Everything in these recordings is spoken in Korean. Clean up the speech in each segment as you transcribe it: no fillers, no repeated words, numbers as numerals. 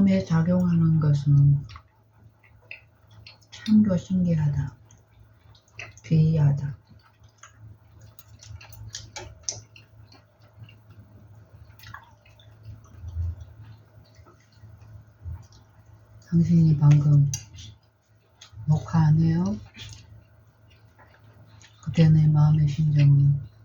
마음에 작용하는 것은 참으로 신기하다. 기이하다. 당신이 방금 녹화 안 해요? 그때 내 마음의 심정은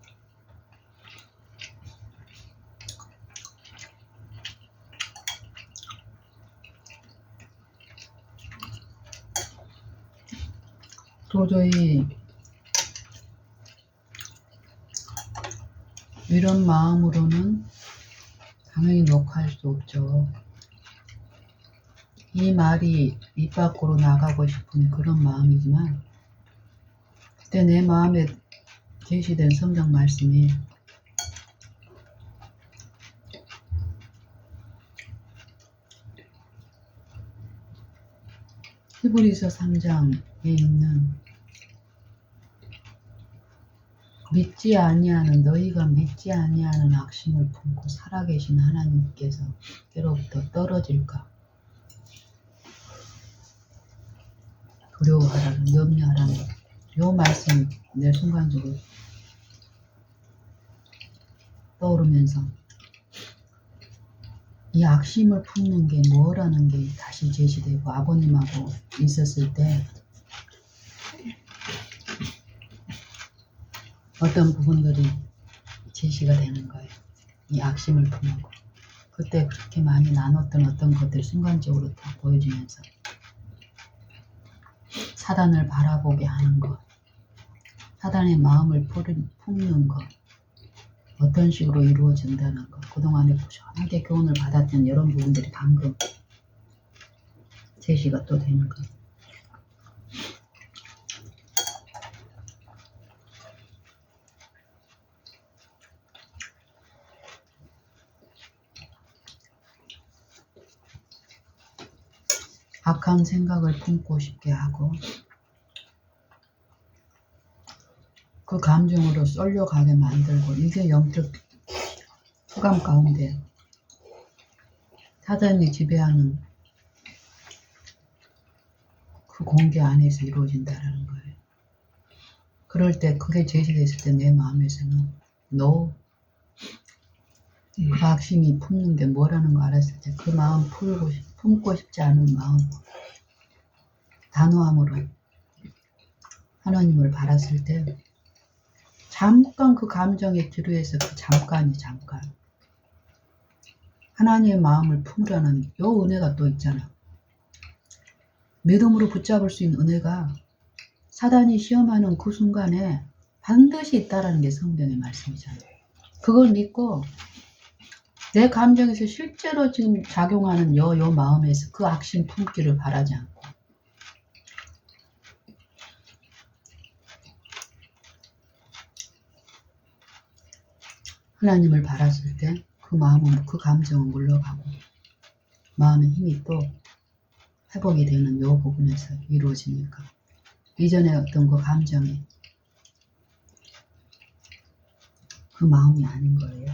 도저히 이런 마음으로는 당연히 녹화할 수 없죠. 이 말이 입 밖으로 나가고 싶은 그런 마음이지만 그때 내 마음에 제시된 성경 말씀이 히브리서 3장에 있는 너희가 믿지 아니하는 악심을 품고 살아계신 하나님께서 때로부터 떨어질까 두려워하라는 염려하라는 요 말씀이 내 순간적으로 떠오르면서 이 악심을 품는 게 뭐라는 게 다시 제시되고 아버님하고 있었을 때 어떤 부분들이 제시가 되는 거예요. 이 악심을 품는 거. 그때 그렇게 많이 나눴던 어떤 것들 순간적으로 다 보여주면서 사단을 바라보게 하는 것, 사단의 마음을 품는 것, 어떤 식으로 이루어진다는 것, 그동안에 부지런하게 교훈을 받았던 이런 부분들이 방금 제시가 또 되는 것. 악한 생각을 품고 싶게 하고 그 감정으로 쏠려가게 만들고 이게 영적 후감 가운데 사단이 지배하는 그 공개 안에서 이루어진다는 거예요. 그럴 때 그게 제시됐을 때 내 마음에서는 그 악심이 품는 게 뭐라는 거 알았을 때 그 마음 품고 싶지 않은 마음 단호함으로 하나님을 바랐을 때 잠깐 그 감정에 지루해서 그 잠깐 하나님의 마음을 품으라는 요 은혜가 또 있잖아. 믿음으로 붙잡을 수 있는 은혜가 사단이 시험하는 그 순간에 반드시 있다라는 게 성경의 말씀이잖아요. 그걸 믿고 내 감정에서 실제로 지금 작용하는 요 마음에서 그 악심 품기를 바라지 않고 하나님을 바랐을 때 그 마음은 그 감정은 물러가고 마음의 힘이 또 회복이 되는 요 부분에서 이루어지니까 이전에 어떤 그 감정이 그 마음이 아닌 거예요.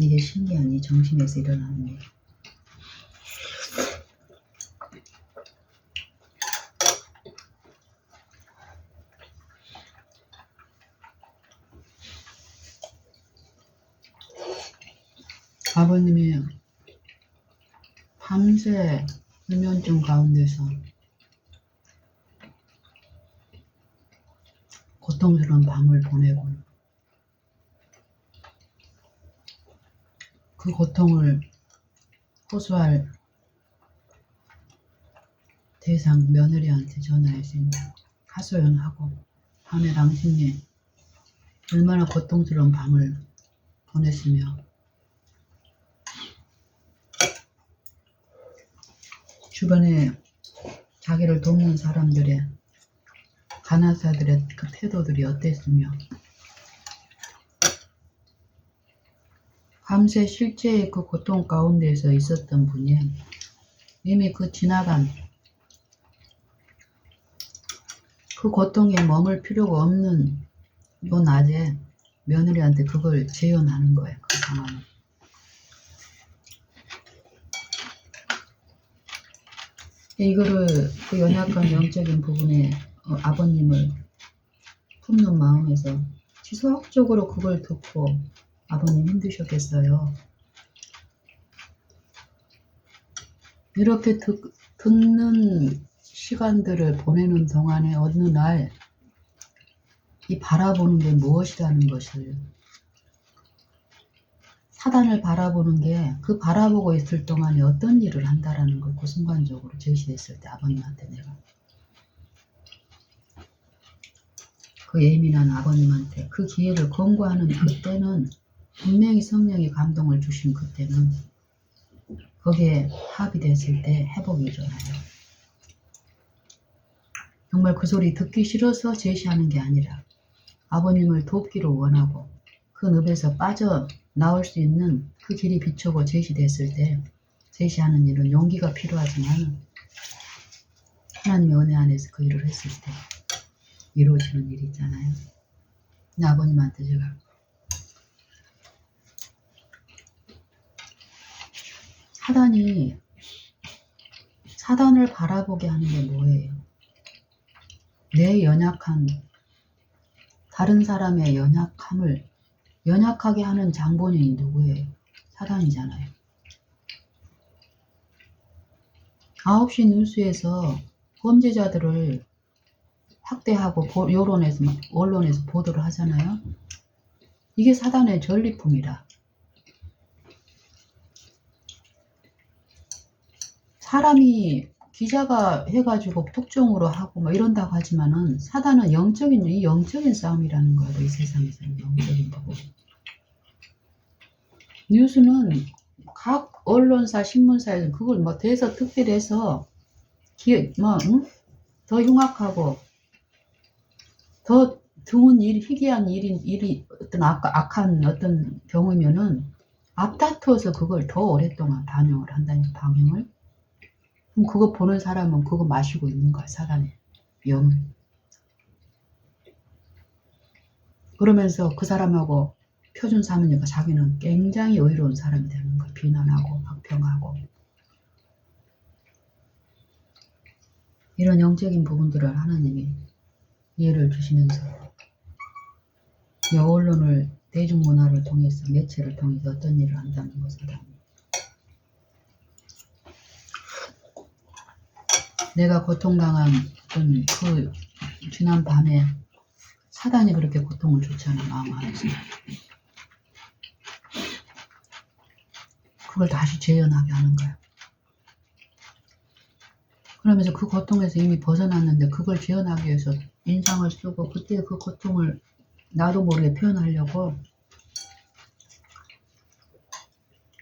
이게 신기한 이 정신에서 일어나는 일. 아버님이 밤새 불면증 가운데서 고통스러운 밤을 보내고 그 고통을 호소할 대상 며느리한테 전화해서 하소연하고 밤에 당신이 얼마나 고통스러운 밤을 보냈으며 주변에 자기를 돕는 사람들의 간호사들의 그 태도들이 어땠으며 밤새 실제의 그 고통 가운데서 있었던 분이 이미 그 지나간 그 고통에 머물 필요가 없는 요 낮에 며느리한테 그걸 재현하는 거예요. 그 상황을. 이거를 그 연약한 영적인 부분에 아버님을 품는 마음에서 지속적으로 그걸 듣고 아버님 힘드셨겠어요. 이렇게 듣는 시간들을 보내는 동안에 어느 날 이 바라보는 게 무엇이라는 것을, 사단을 바라보는 게 그 바라보고 있을 동안에 어떤 일을 한다라는 걸 그 순간적으로 제시했을 때 아버님한테 내가 그 예민한 아버님한테 그 기회를 권고하는 그때는 분명히 성령이 감동을 주신 그때는 거기에 합의됐을 때 회복이 일어나요. 정말 그 소리 듣기 싫어서 제시하는 게 아니라 아버님을 돕기를 원하고 그 늪에서 빠져나올 수 있는 그 길이 비추고 제시됐을 때 제시하는 일은 용기가 필요하지만 하나님의 은혜 안에서 그 일을 했을 때 이루어지는 일이 있잖아요. 근데 아버님한테 제가 사단을 바라보게 하는 게 뭐예요? 내 연약한, 다른 사람의 연약함을 연약하게 하는 장본인이 누구예요? 사단이잖아요. 9시 뉴스에서 범죄자들을 학대하고 언론에서 보도를 하잖아요. 이게 사단의 전리품이라. 사람이 기자가 해가지고 특종으로 하고 뭐 이런다고 하지만은 사단은 이 영적인 싸움이라는 거예요. 이 세상에서는 영적인 부분. 뉴스는 각 언론사, 신문사에서 그걸 뭐 대서특필해서 더 흉악하고 더 드문 희귀한 일이 어떤 악한 어떤 경우면은 앞다투어서 그걸 더 오랫동안 방영을 한다니까, 방영을. 그럼 그거 보는 사람은 그거 마시고 있는 거야, 사단의 영을. 그러면서 그 사람하고 표준 삼으니까 자기는 굉장히 의로운 사람이 되는 거야. 비난하고 악평하고. 이런 영적인 부분들을 하나님이 이해를 주시면서 이 언론을, 대중문화를 통해서, 매체를 통해서 어떤 일을 한다는 것을 내가 고통당한 그 지난 밤에 사단이 그렇게 고통을 줬잖아, 마음 안에서. 그걸 다시 재현하게 하는 거야. 그러면서 그 고통에서 이미 벗어났는데 그걸 재현하기 위해서 인상을 쓰고 그때 그 고통을 나도 모르게 표현하려고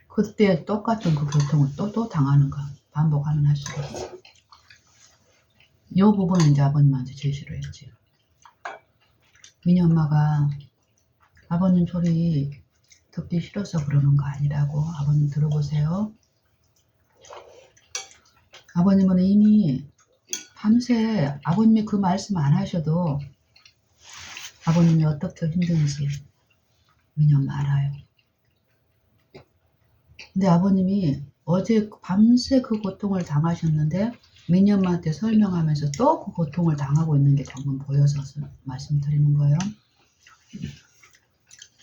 그때 똑같은 그 고통을 또 당하는 거야. 반복하면 할수록. 이 부분은 이제 아버님한테 제시를 했지. 민희 엄마가 아버님 소리 듣기 싫어서 그러는 거 아니라고. 아버님 들어보세요. 아버님은 이미 밤새 아버님이 그 말씀 안 하셔도 아버님이 어떻게 힘든지 민희 엄마 알아요. 근데 아버님이 어제 밤새 그 고통을 당하셨는데 민희 엄마한테 설명하면서 또 그 고통을 당하고 있는 게 방금 보여서 말씀드리는 거예요.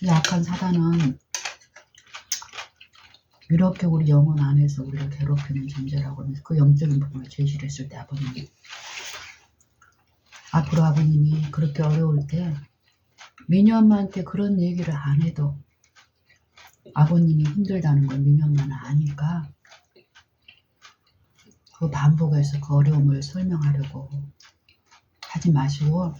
이 악한 사단은 이렇게 우리 영혼 안에서 우리를 괴롭히는 존재라고 하면서 그 영적인 부분을 제시를 했을 때 아버님이 앞으로 아버님이 그렇게 어려울 때 민희 엄마한테 그런 얘기를 안 해도 아버님이 힘들다는 걸 민희 엄마는 아니까 그 반복해서 그 어려움을 설명하려고 하지 마시고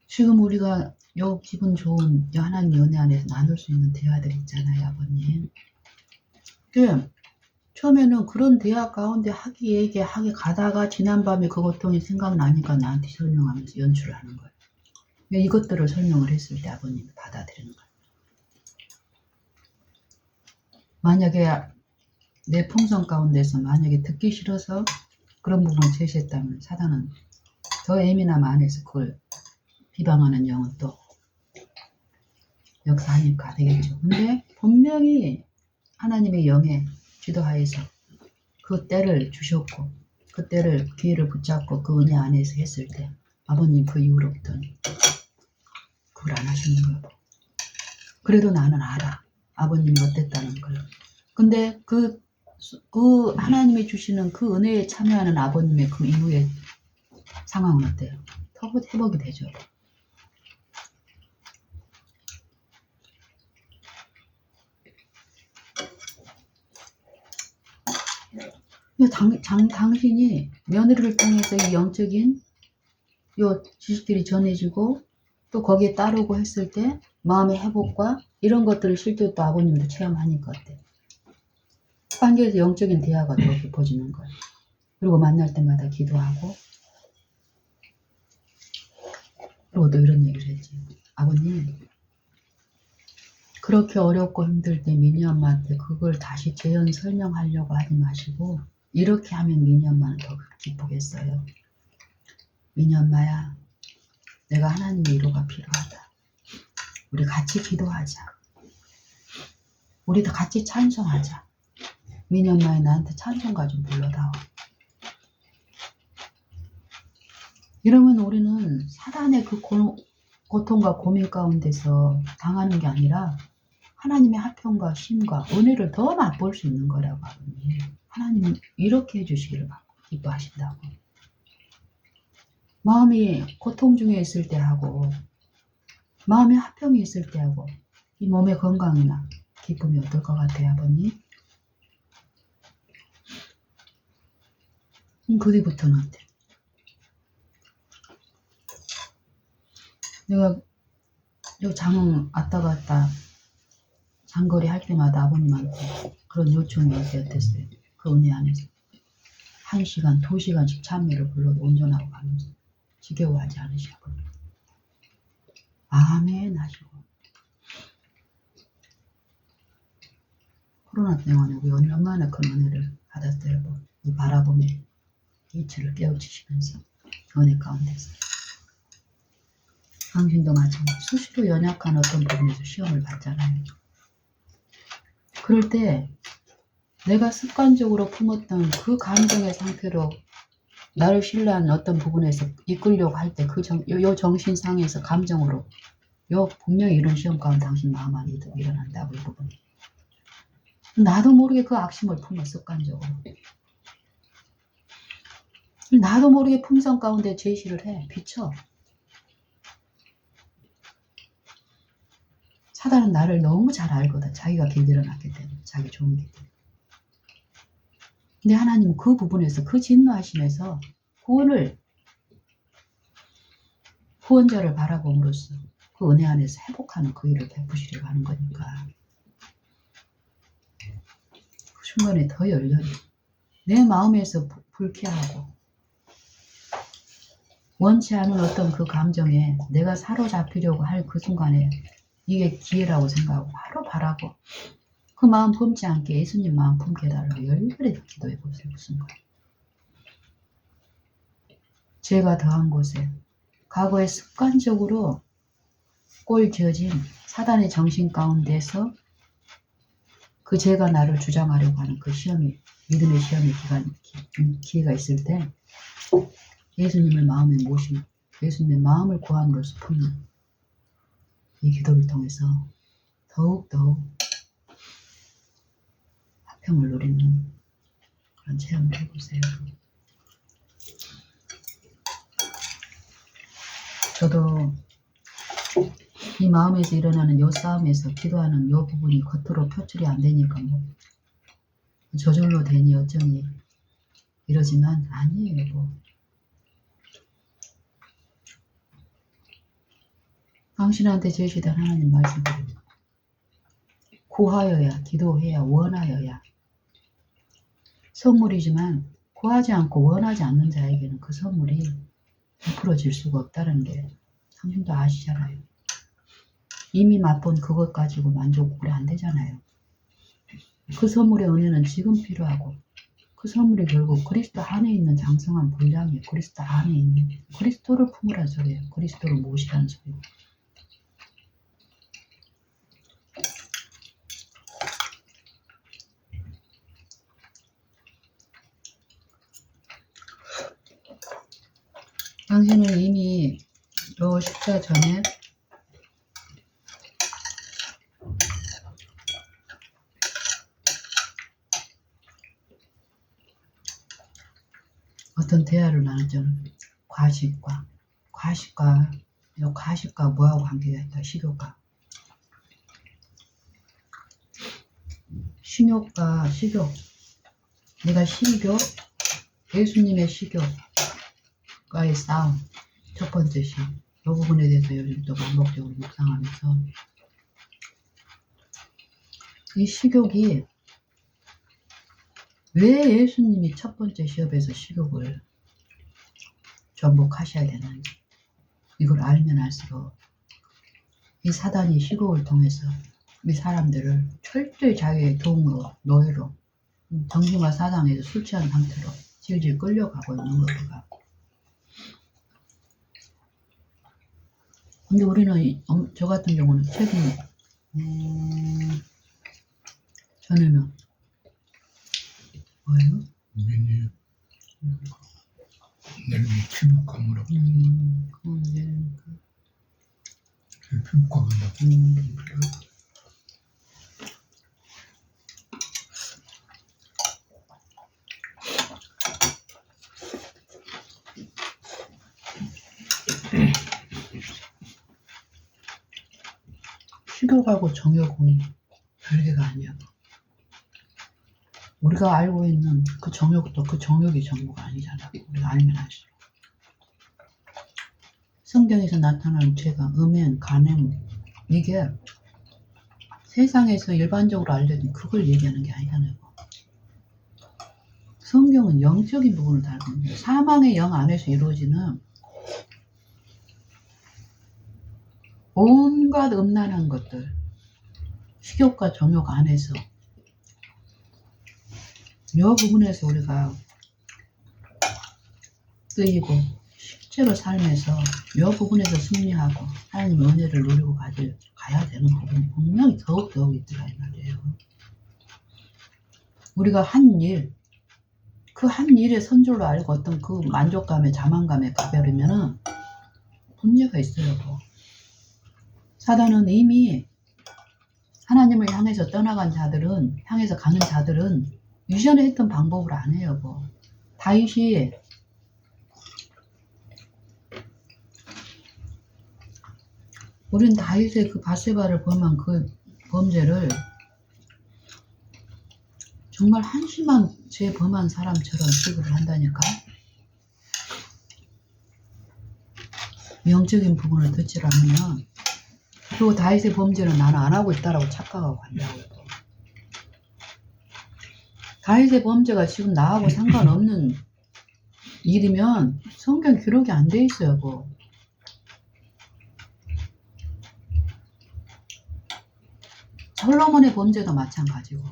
지금 우리가 요 기분 좋은 요 하나님 연애 안에서 나눌 수 있는 대화들 있잖아요, 아버님. 처음에는 그런 대화 가운데 하기 가다가 지난밤에 그 고통이 생각나니까 나한테 설명하면서 연출을 하는 거예요. 이것들을 설명을 했을 때 아버님이 받아들이는 거예요. 만약에 내 풍성 가운데서 만약에 듣기 싫어서 그런 부분을 제시했다면 사단은 더 예민함 안에서 그걸 비방하는 영은 또 역사하니까 되겠죠. 근데 분명히 하나님의 영에 지도하에서 그 때를 주셨고 그 때를 기회를 붙잡고 그 은혜 안에서 했을 때 아버님 그 이후로부터는 그걸 안 하시는 거예요. 그래도 나는 알아. 아버님이 어땠다는 걸. 근데 그 하나님이 주시는 그 은혜에 참여하는 아버님의 그 이후의 상황은 어때요? 더 회복이 되죠. 당신이 며느리를 통해서 이 영적인 요 지식들이 전해지고 또 거기에 따르고 했을 때 마음의 회복과 이런 것들을 실제로 또 아버님도 체험하니까 어때? 관계에서 영적인 대화가 더 깊어지는 거예요. 그리고 만날 때마다 기도하고 그리고 또 이런 얘기를 했지. 아버님 그렇게 어렵고 힘들 때 미니 엄마한테 그걸 다시 재현 설명하려고 하지 마시고 이렇게 하면 미니 엄마는 더 기쁘겠어요. 미니 엄마야, 내가 하나님의 위로가 필요하다. 우리 같이 기도하자. 우리 다 같이 찬송하자. 미니 엄마야, 나한테 찬송가 좀 불러다오. 이러면 우리는 사단의 그 고통과 고민 가운데서 당하는 게 아니라 하나님의 화평과 쉼과 은혜를 더 맛볼 수 있는 거라고 하거든요. 하나님은 이렇게 해주시기를 기뻐하신다고. 마음이 고통 중에 있을 때 하고 마음의 화평이 있을 때 하고 이 몸의 건강이나 기쁨이 어떨 것 같아요, 아버님? 그 뒤부터는 어때? 내가 요 장흥 왔다 갔다 장거리 할 때마다 아버님한테 그런 요청이 어땠어요? 그 은혜 안에서 1시간, 2시간씩 참여를 불러도 운전하고 가면서 지겨워하지 않으시고 아멘 하시고. 코로나 때문에 우리 얼마나 큰 은혜를 받았어요. 이 바라봄의 이치를 깨우치시면서 은혜 가운데서. 당신도 마찬가지 수시로 연약한 어떤 부분에서 시험을 받잖아요. 그럴 때 내가 습관적으로 품었던 그 감정의 상태로 나를 신뢰하는 어떤 부분에서 이끌려고 할 때 그 정신상에서 감정으로 분명히 이런 시험 가운데 당신 마음 안에 일어난다고 이 부분. 나도 모르게 그 악심을 품어 습관적으로. 나도 모르게 품성 가운데 제시를 해. 비춰. 사단은 나를 너무 잘 알거든. 자기가 길들여놨기 때문에. 자기 종이기 때문에. 근데 하나님은 그 부분에서 그 진노하심에서 구원자를 바라봄으로써 그 은혜 안에서 회복하는 그 일을 베푸시려고 하는 거니까 그 순간에 더 열려요. 내 마음에서 불쾌하고 원치 않은 어떤 그 감정에 내가 사로잡히려고 할 그 순간에 이게 기회라고 생각하고 바로 바라고 그 마음 품지 않게 예수님 마음 품게 해달라고 열렬히 기도해 보세요. 무슨 거예요? 죄가 더한 곳에 과거에 습관적으로 꼴 지어진 사단의 정신 가운데서 그 죄가 나를 주장하려고 하는 그 시험이 믿음의 시험의 기회가 있을 때 예수님을 마음에 모시고 예수님의 마음을 구함으로써 품는 이 기도를 통해서 더욱더욱 화평을 누리는 그런 체험을 해보세요. 저도 이 마음에서 일어나는 요 싸움에서 기도하는 요 부분이 겉으로 표출이 안 되니까 저절로 되니 어쩌니 이러지만 아니에요. 당신한테 제시된 하나님 말씀대로 구하여야 기도해야 원하여야 선물이지만 구하지 않고 원하지 않는 자에게는 그 선물이 베풀어질 수가 없다는 게 당신도 아시잖아요. 이미 맛본 그것 가지고 만족이 안 되잖아요. 그 선물의 은혜는 지금 필요하고 그 선물이 결국 그리스도 안에 있는 장성한 분량이에요. 그리스도 안에 있는 그리스도를 품으란 소리예요. 그리스도를 모시라는 소리예요. 당신은 이미 요 식사 전에 어떤 대화를 나눴죠. 과식과 뭐하고 관계가 있다. 식욕과 식욕과 식욕. 내가 식욕, 예수님의 식욕과의 싸움. 첫 번째 식. 이 부분에 대해서 요즘 또 반복적으로 묵상하면서 이 식욕이 왜 예수님이 첫 번째 시험에서 식욕을 전복하셔야 되는지 이걸 알면 알수록 이 사단이 식욕을 통해서 이 사람들을 철저히 자기의 도움으로 노예로 정신과 사상에서 술 취한 상태로 질질 끌려가고 있는 것과 근데 우리는 저 같은 경우는 최근에 전에는 뭐예요? 내일 피부과물어. 피부과 간다. 식욕하고 정욕은 별개가 아니야. 우리가 알고 있는 그 정욕도 그 정욕이 전부가 아니잖아. 우리가 알면 알수록. 성경에서 나타나는 죄가 음행, 간행 이게 세상에서 일반적으로 알려진 그걸 얘기하는 게 아니잖아요. 성경은 영적인 부분을 다루고 있는 거예요. 사망의 영 안에서 이루어지는 온갖 음란한 것들 식욕과 정욕 안에서 이 부분에서 우리가 쓰이고 실제로 삶에서 이 부분에서 승리하고 하나님의 은혜를 누리고 가야 되는 부분이 분명히 더욱 있더라 이 말이에요. 우리가 한 일, 그 한 일의 선줄로 알고 어떤 그 만족감에 자만감에 가버리면은 문제가 있어요. 사단은 이미 하나님을 향해서 향해서 가는 자들은 이전에 했던 방법으로 안 해요. 다윗이 우린 다윗의 그 바세바를 범한 그 범죄를 정말 한심한 죄 범한 사람처럼 취급을 한다니까. 영적인 부분을 듣지 않으면 그리고 다윗의 범죄는 나는 안 하고 있다라고 착각하고 간다고. 다윗의 범죄가 지금 나하고 상관없는 일이면 성경 기록이 안 돼 있어요. 솔로몬의 범죄도 마찬가지고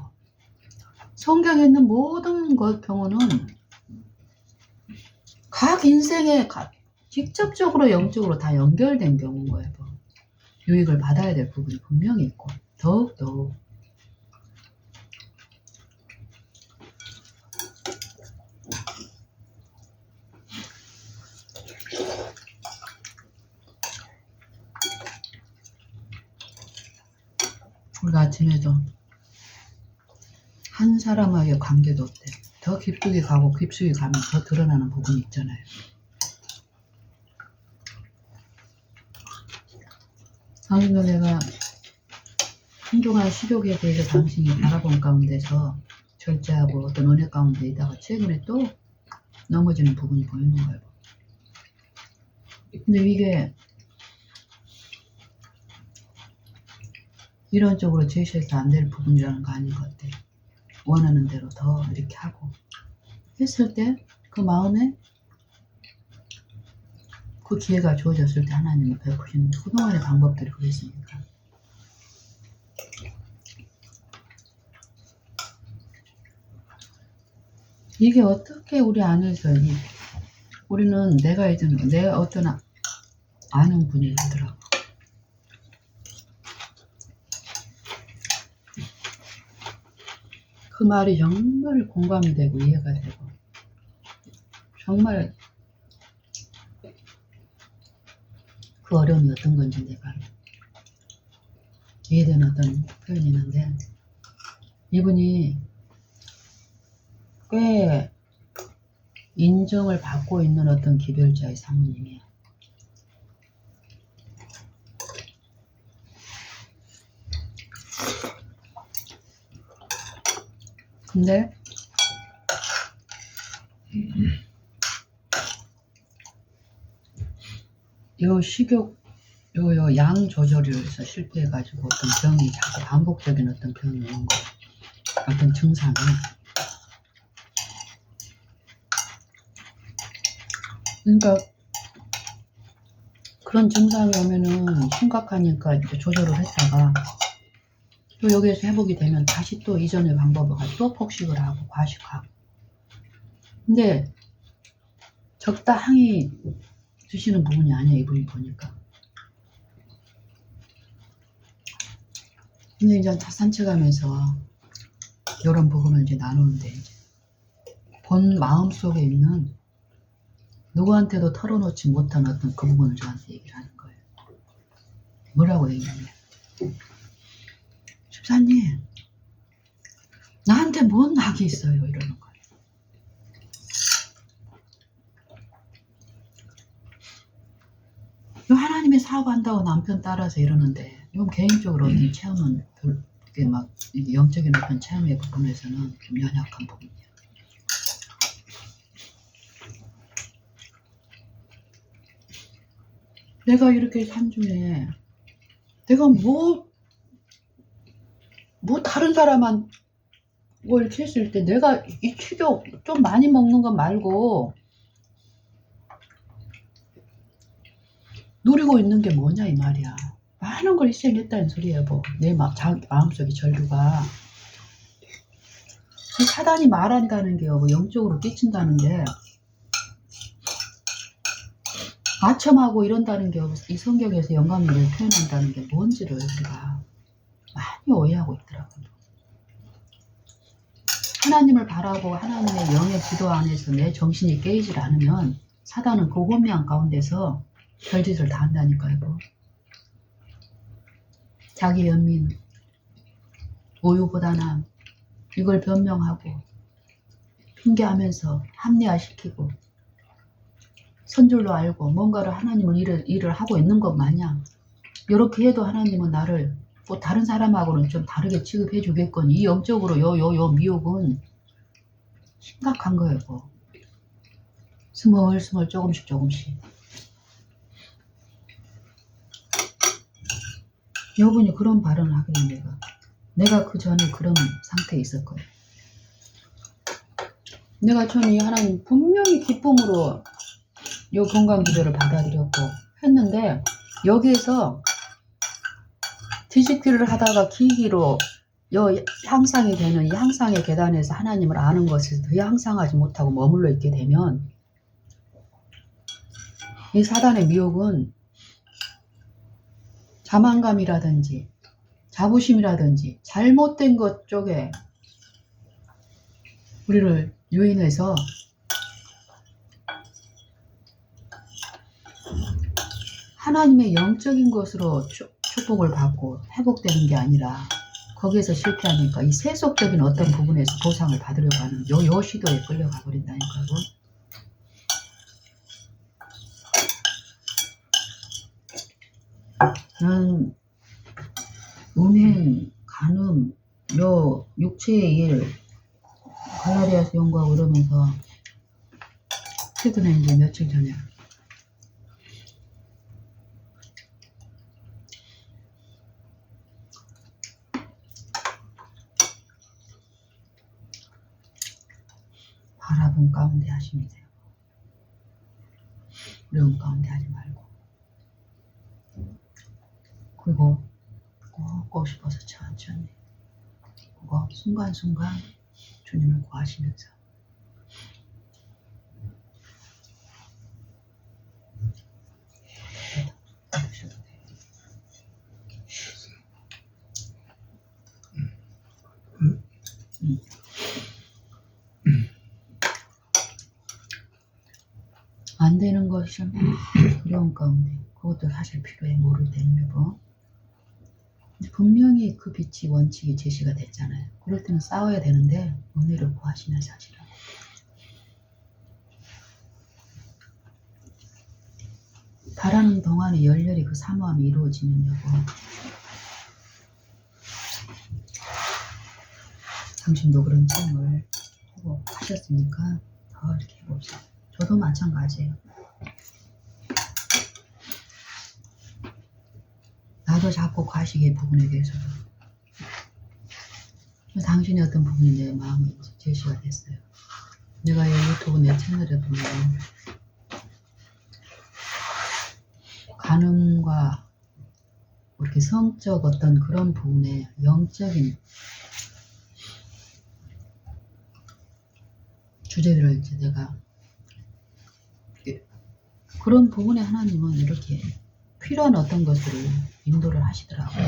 성경에 있는 모든 경우는 각 인생에 직접적으로 영적으로 다 연결된 경우인 거예요. 유익을 받아야 될 부분이 분명히 있고 더욱더 우리가 아침에도 한 사람과의 관계도 어때? 더 깊숙이 가면 더 드러나는 부분이 있잖아요. 당신도 내가 한동안 식욕에 대해서 당신이 바라본 가운데서 절제하고 어떤 은혜 가운데 있다가 최근에 또 넘어지는 부분이 보이는 거예요. 근데 이게 이런 쪽으로 제시해서 안 될 부분이라는 거 아닌 것 같아. 원하는 대로 더 이렇게 하고 했을 때 그 마음에 그 기회가 주어졌을 때 하나님이 베푸시는 그동안의 방법들이 그랬으니까. 이게 어떻게 우리 안에서 우리는 내 어떤 아는 분이 있더라고. 그 말이 정말 공감이 되고 이해가 되고 정말 그 어려움이 어떤 건지 내가 이해되는 어떤 표현이 있는데, 이분이 꽤 인정을 받고 있는 어떤 기별자의 사모님이에요. 근데 요 식욕, 요 양 조절에서 실패해가지고 어떤 병이 자꾸 반복적인 어떤 병이 오는 거예요. 어떤 증상이. 그러니까 그런 증상이 오면은 심각하니까 이제 조절을 했다가 또 여기에서 회복이 되면 다시 또 이전의 방법을 가지고 또 폭식을 하고 과식하고. 근데 적당히 드시는 부분이 아니야, 이분이 보니까. 근데 이제 산책하면서 이런 부분을 이제 나누는데, 이제 본 마음속에 있는 누구한테도 털어놓지 못한 어떤 그 부분을 저한테 얘기를 하는 거예요. 뭐라고 얘기하냐. 집사님, 나한테 뭔 낙이 있어요? 이러는 거예요. 하나님의 사업한다고 남편 따라서 이러는데, 이건 개인적으로 어떤 체험은 이게 막 이게 영적인 어떤 체험의 부분에서는 좀 연약한 부분이에요. 내가 이렇게 삶 중에 내가 뭐 다른 사람한 뭐 이렇게 했을 때 내가 이 축욕 좀 많이 먹는 것 말고 누리고 있는 게 뭐냐 이 말이야. 많은 걸 희생했다는 소리야, 뭐. 내 마음속의 전류가. 이 사단이 말한다는 게 뭐 영적으로 끼친다는 게 아첨하고 이런다는 게 이 성경에서 영감을 표현한다는 게 뭔지를 우리가 많이 오해하고 있더라고요. 하나님을 바라고 하나님의 영의 지도 안에서 내 정신이 깨이질 않으면 사단은 그 혼미한 가운데서 별짓을 다 한다니까요. 뭐. 자기 연민, 우유부단함, 이걸 변명하고 핑계하면서 합리화시키고 선줄로 알고 뭔가를 하나님을 일을 하고 있는 것 마냥 이렇게 해도 하나님은 나를 뭐 다른 사람하고는 좀 다르게 취급해 주겠거니 이 영적으로 요 미혹은 심각한 거예요. 뭐. 스멀스멀 조금씩 여분이 그런 발언을 하길래 내가 그 전에 그런 상태에 있었거든요. 내가 전에 하나님 분명히 기쁨으로 요 건강기도를 받아들였고 했는데 여기에서 뒤집기를 하다가 기기로 요 향상이 되는 이 향상의 계단에서 하나님을 아는 것을 더 향상하지 못하고 머물러 있게 되면 이 사단의 미혹은 자만감이라든지 자부심이라든지 잘못된 것 쪽에 우리를 유인해서 하나님의 영적인 것으로 축복을 받고 회복되는 게 아니라 거기에서 실패하니까 이 세속적인 어떤 부분에서 보상을 받으려고 하는 요 시도에 끌려가 버린다니까요. 난 음행, 간음, 요 육체의 일, 갈라디아서 연구하고 이러면서 최근에 이제 며칠 전에 바라본 가운데 하심이 돼요. 어려운 가운데 하지 말고 그리고 꼭 싶어서 천천히 그거 순간순간 주님을 구하시면서 하셔도 돼요. 안 되는 것이 두려운 가운데 그것도 사실 필요해. 모를 때는 여보. 분명히 그 빛이 원칙이 제시가 됐잖아요. 그럴 때는 싸워야 되는데 은혜를 구하시는 사실은. 바라는 동안에 열렬히 그 사모함이 이루어지면 여보, 당신도 그런 체험을 하셨으니까 더 이렇게 해봅시다. 저도 마찬가지예요. 나도 자꾸 과식의 부분에 대해서도 당신의 어떤 부분이 내 마음에 제시가 됐어요. 내가 이 유튜브 내 채널에 보면 간음과 이렇게 성적 어떤 그런 부분에 영적인 주제들을 이제 내가 그런 부분에 하나님은 이렇게 필요한 어떤 것들을 인도를 하시더라고요.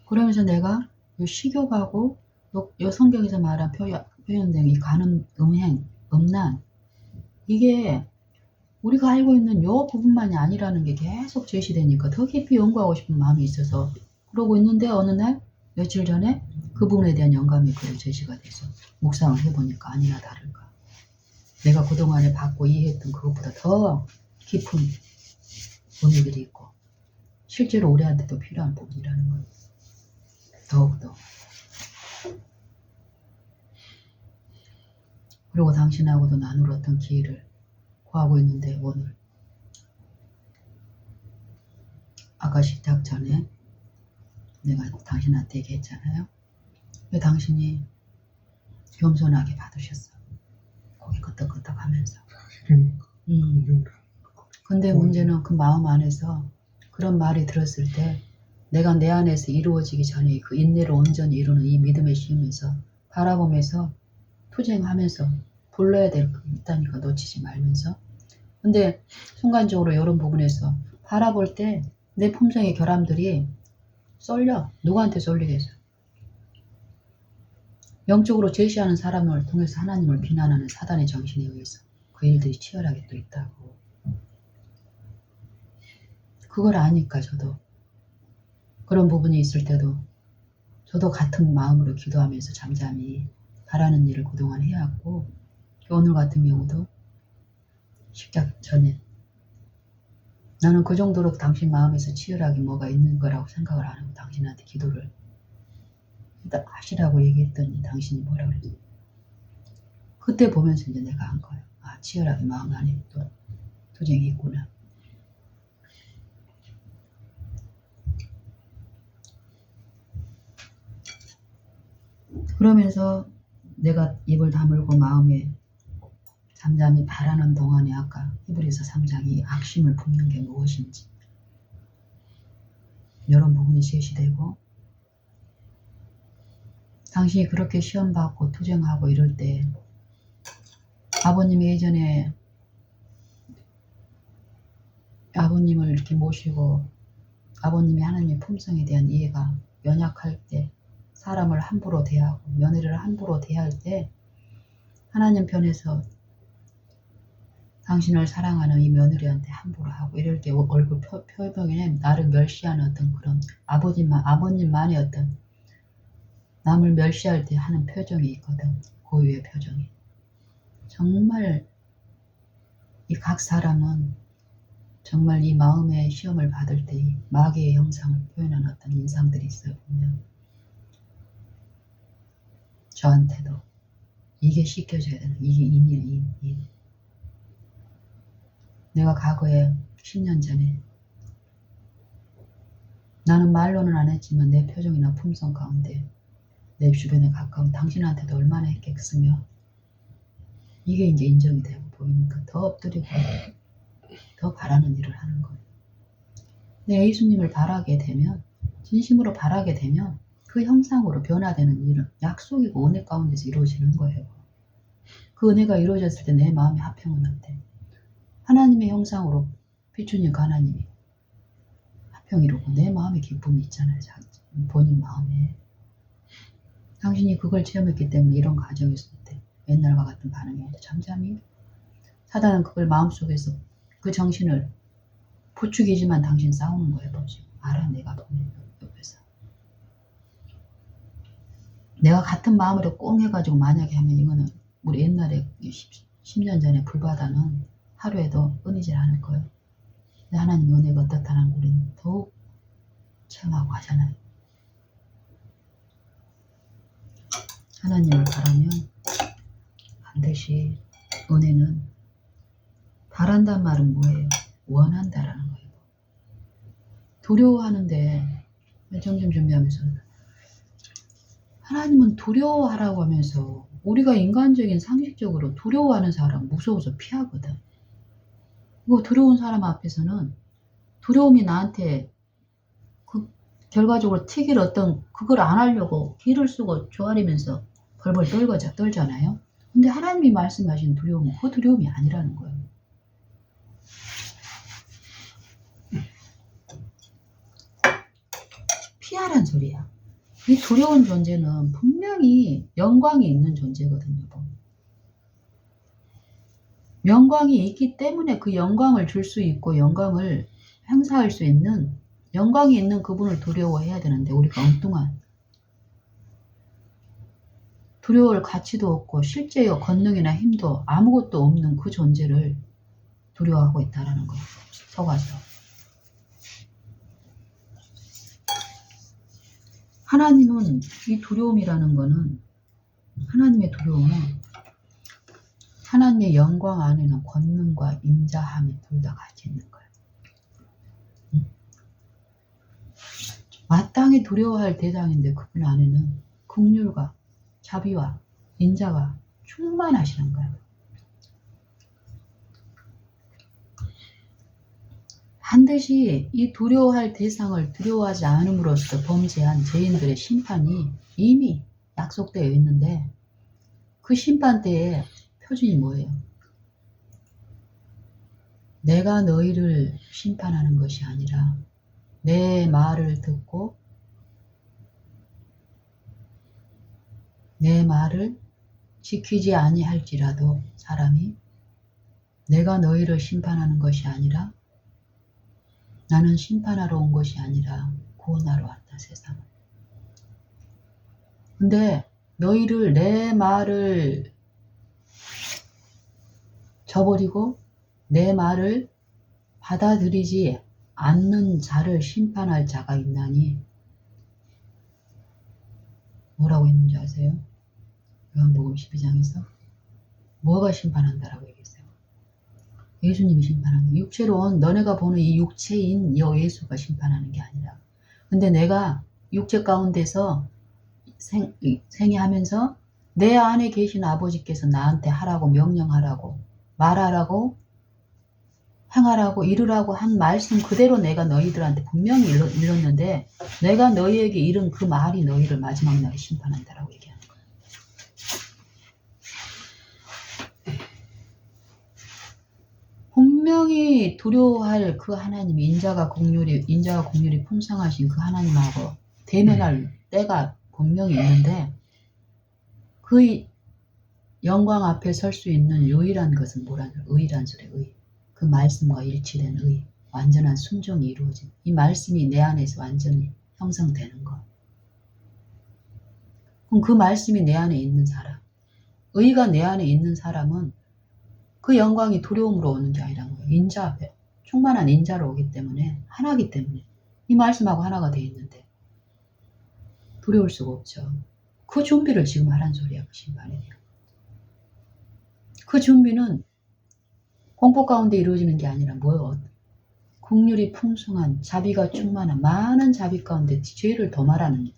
그러면서 내가 이 식욕하고 이 성경에서 말한 표현된 이 간음, 음행, 음란 이게 우리가 알고 있는 요 부분만이 아니라는 게 계속 제시되니까 더 깊이 연구하고 싶은 마음이 있어서 그러고 있는데 어느 날 며칠 전에 그 부분에 대한 영감이 그대로 제시가 돼서 묵상을 해보니까 아니나 다를까 내가 그동안에 받고 이해했던 그것보다 더 깊은 의미들이 있고 실제로 우리한테도 필요한 부분이라는 걸 더욱더. 그리고 당신하고도 나눌 어떤 기회를 구하고 있는데 오늘 아까 시작 전에 내가 당신한테 얘기했잖아요. 왜 당신이 겸손하게 받으셨어. 고개 끄덕끄덕 하면서. 사실이니까 긍정을 근데 문제는 그 마음 안에서 그런 말이 들었을 때 내가 내 안에서 이루어지기 전에 그 인내를 온전히 이루는 이 믿음의 시험에서 바라보면서 투쟁하면서 불러야 될 게 있다니까 놓치지 말면서. 근데 순간적으로 이런 부분에서 바라볼 때 내 품성의 결함들이 쏠려. 누구한테 쏠리겠어. 영적으로 제시하는 사람을 통해서 하나님을 비난하는 사단의 정신에 의해서 그 일들이 치열하게 또 있다고. 그걸 아니까 저도 그런 부분이 있을 때도 저도 같은 마음으로 기도하면서 잠잠히 바라는 일을 그동안 해왔고 오늘 같은 경우도 시작 전에 나는 그 정도로 당신 마음에서 치열하게 뭐가 있는 거라고 생각을 안 하고 당신한테 기도를 하시라고 얘기했더니 당신이 뭐라 그랬지? 그때 보면서 이제 내가 한 거예요. 아, 치열하게 마음 안에 또 투쟁이 있구나. 그러면서 내가 입을 다물고 마음에 잠잠히 바라는 동안에 아까 히브리서 3장이 악심을 품는 게 무엇인지 이런 부분이 제시되고 당신이 그렇게 시험받고 투쟁하고 이럴 때 아버님이 예전에 아버님을 이렇게 모시고 아버님이 하나님의 품성에 대한 이해가 연약할 때 사람을 함부로 대하고 며느리를 함부로 대할 때 하나님 편에서 당신을 사랑하는 이 며느리한테 함부로 하고 이럴 때 얼굴 표정에 나를 멸시하는 어떤 그런 아버님만의 어떤 남을 멸시할 때 하는 표정이 있거든. 고유의 표정이. 정말 이 각 사람은 정말 이 마음의 시험을 받을 때 이 마귀의 형상을 표현하는 어떤 인상들이 있어요. 보면 저한테도 이게 씻겨져야 되는 이게 인이야. 인. 내가 과거에 10년 전에 나는 말로는 안 했지만 내 표정이나 품성 가운데 내 주변에 가까운 당신한테도 얼마나 했겠으며 이게 이제 인정이 되고 보이니까 더 엎드리고 더 바라는 일을 하는 거예요. 근데 예수님을 바라게 되면 진심으로 바라게 되면 그 형상으로 변화되는 일은 약속이고 은혜 가운데서 이루어지는 거예요. 그 은혜가 이루어졌을 때 내 마음의 화평은 어때? 하나님의 형상으로 비추니까 그 하나님이 화평 이루고 내 마음에 기쁨이 있잖아요. 본인 마음에. 당신이 그걸 체험했기 때문에 이런 가정이 있을 때 옛날과 같은 반응이 오는데 잠잠히 사단은 그걸 마음속에서 그 정신을 부추기지만 당신 싸우는 거예요. 보지. 알아 내가 보면 옆에서. 내가 같은 마음으로 꽁 해가지고 만약에 하면 이거는 우리 옛날에 10년 전에 불바다는 하루에도 끊이질 않을 거예요. 근데 하나님 은혜가 어떻다는 우리는 더욱 체험하고 하잖아요. 하나님을 바라면 반드시 은혜는 바란단 말은 뭐예요? 원한다라는 거예요. 두려워하는데 점점 준비하면서 하나님은 두려워하라고 하면서 우리가 인간적인 상식적으로 두려워하는 사람 무서워서 피하거든. 이거 두려운 사람 앞에서는 두려움이 나한테 그 결과적으로 튀길 어떤 그걸 안 하려고 기를 쓰고 조아리면서 벌벌 떨잖아요. 근데 하나님이 말씀하신 두려움은 그 두려움이 아니라는 거예요. 피하란 소리야. 이 두려운 존재는 분명히 영광이 있는 존재거든요. 영광이 있기 때문에 그 영광을 줄 수 있고 영광을 행사할 수 있는 영광이 있는 그분을 두려워해야 되는데 우리가 엉뚱한 두려울 가치도 없고 실제의 권능이나 힘도 아무것도 없는 그 존재를 두려워하고 있다는 거예요. 속아서. 하나님은 이 두려움이라는 거는 하나님의 두려움은 하나님의 영광 안에는 권능과 인자함이 둘 다 같이 있는 거예요. 마땅히 두려워할 대상인데 그분 안에는 긍휼과 자비와 인자가 충만하시는 거예요. 반드시 이 두려워할 대상을 두려워하지 않음으로써 범죄한 죄인들의 심판이 이미 약속되어 있는데 그 심판 때의 표준이 뭐예요? 내가 너희를 심판하는 것이 아니라 내 말을 듣고 내 말을 지키지 아니할지라도 사람이 내가 너희를 심판하는 것이 아니라 나는 심판하러 온 것이 아니라 구원하러 왔다 세상을. 근데 너희를 내 말을 저버리고 내 말을 받아들이지 않는 자를 심판할 자가 있나니 뭐라고 했는지 아세요? 요한복음 12장에서 뭐가 심판한다라고 얘기했어요. 예수님이 심판하는 거예요. 육체로 온 너네가 보는 이 육체인 여 예수가 심판하는 게 아니라 근데 내가 육체 가운데서 생애하면서 내 안에 계신 아버지께서 나한테 하라고 명령하라고 말하라고 행하라고 이루라고 한 말씀 그대로 내가 너희들한테 분명히 일렀는데 내가 너희에게 이른 그 말이 너희를 마지막 날에 심판한다라고 얘기하는 거예요. 분명히 두려워할 그 하나님이 인자가 공률이 풍성하신 그 하나님하고 대면할 때가 분명히 있는데 그 영광 앞에 설 수 있는 유일한 것은 뭐라는 의란 소리예요. 의. 그 말씀과 일치된 의, 완전한 순종이 이루어진 이 말씀이 내 안에서 완전히 형성되는 것. 그럼 그 말씀이 내 안에 있는 사람, 의가 내 안에 있는 사람은 그 영광이 두려움으로 오는 게 아니라는 거예요. 인자 앞에 충만한 인자로 오기 때문에 하나기 때문에 이 말씀하고 하나가 돼 있는데 두려울 수가 없죠. 그 준비를 지금 하란 소리야. 그 심판이에요. 그 준비는 공포 가운데 이루어지는 게 아니라 뭐예요? 긍휼이 풍성한 자비가 충만한 많은 자비 가운데 죄를 더 말하는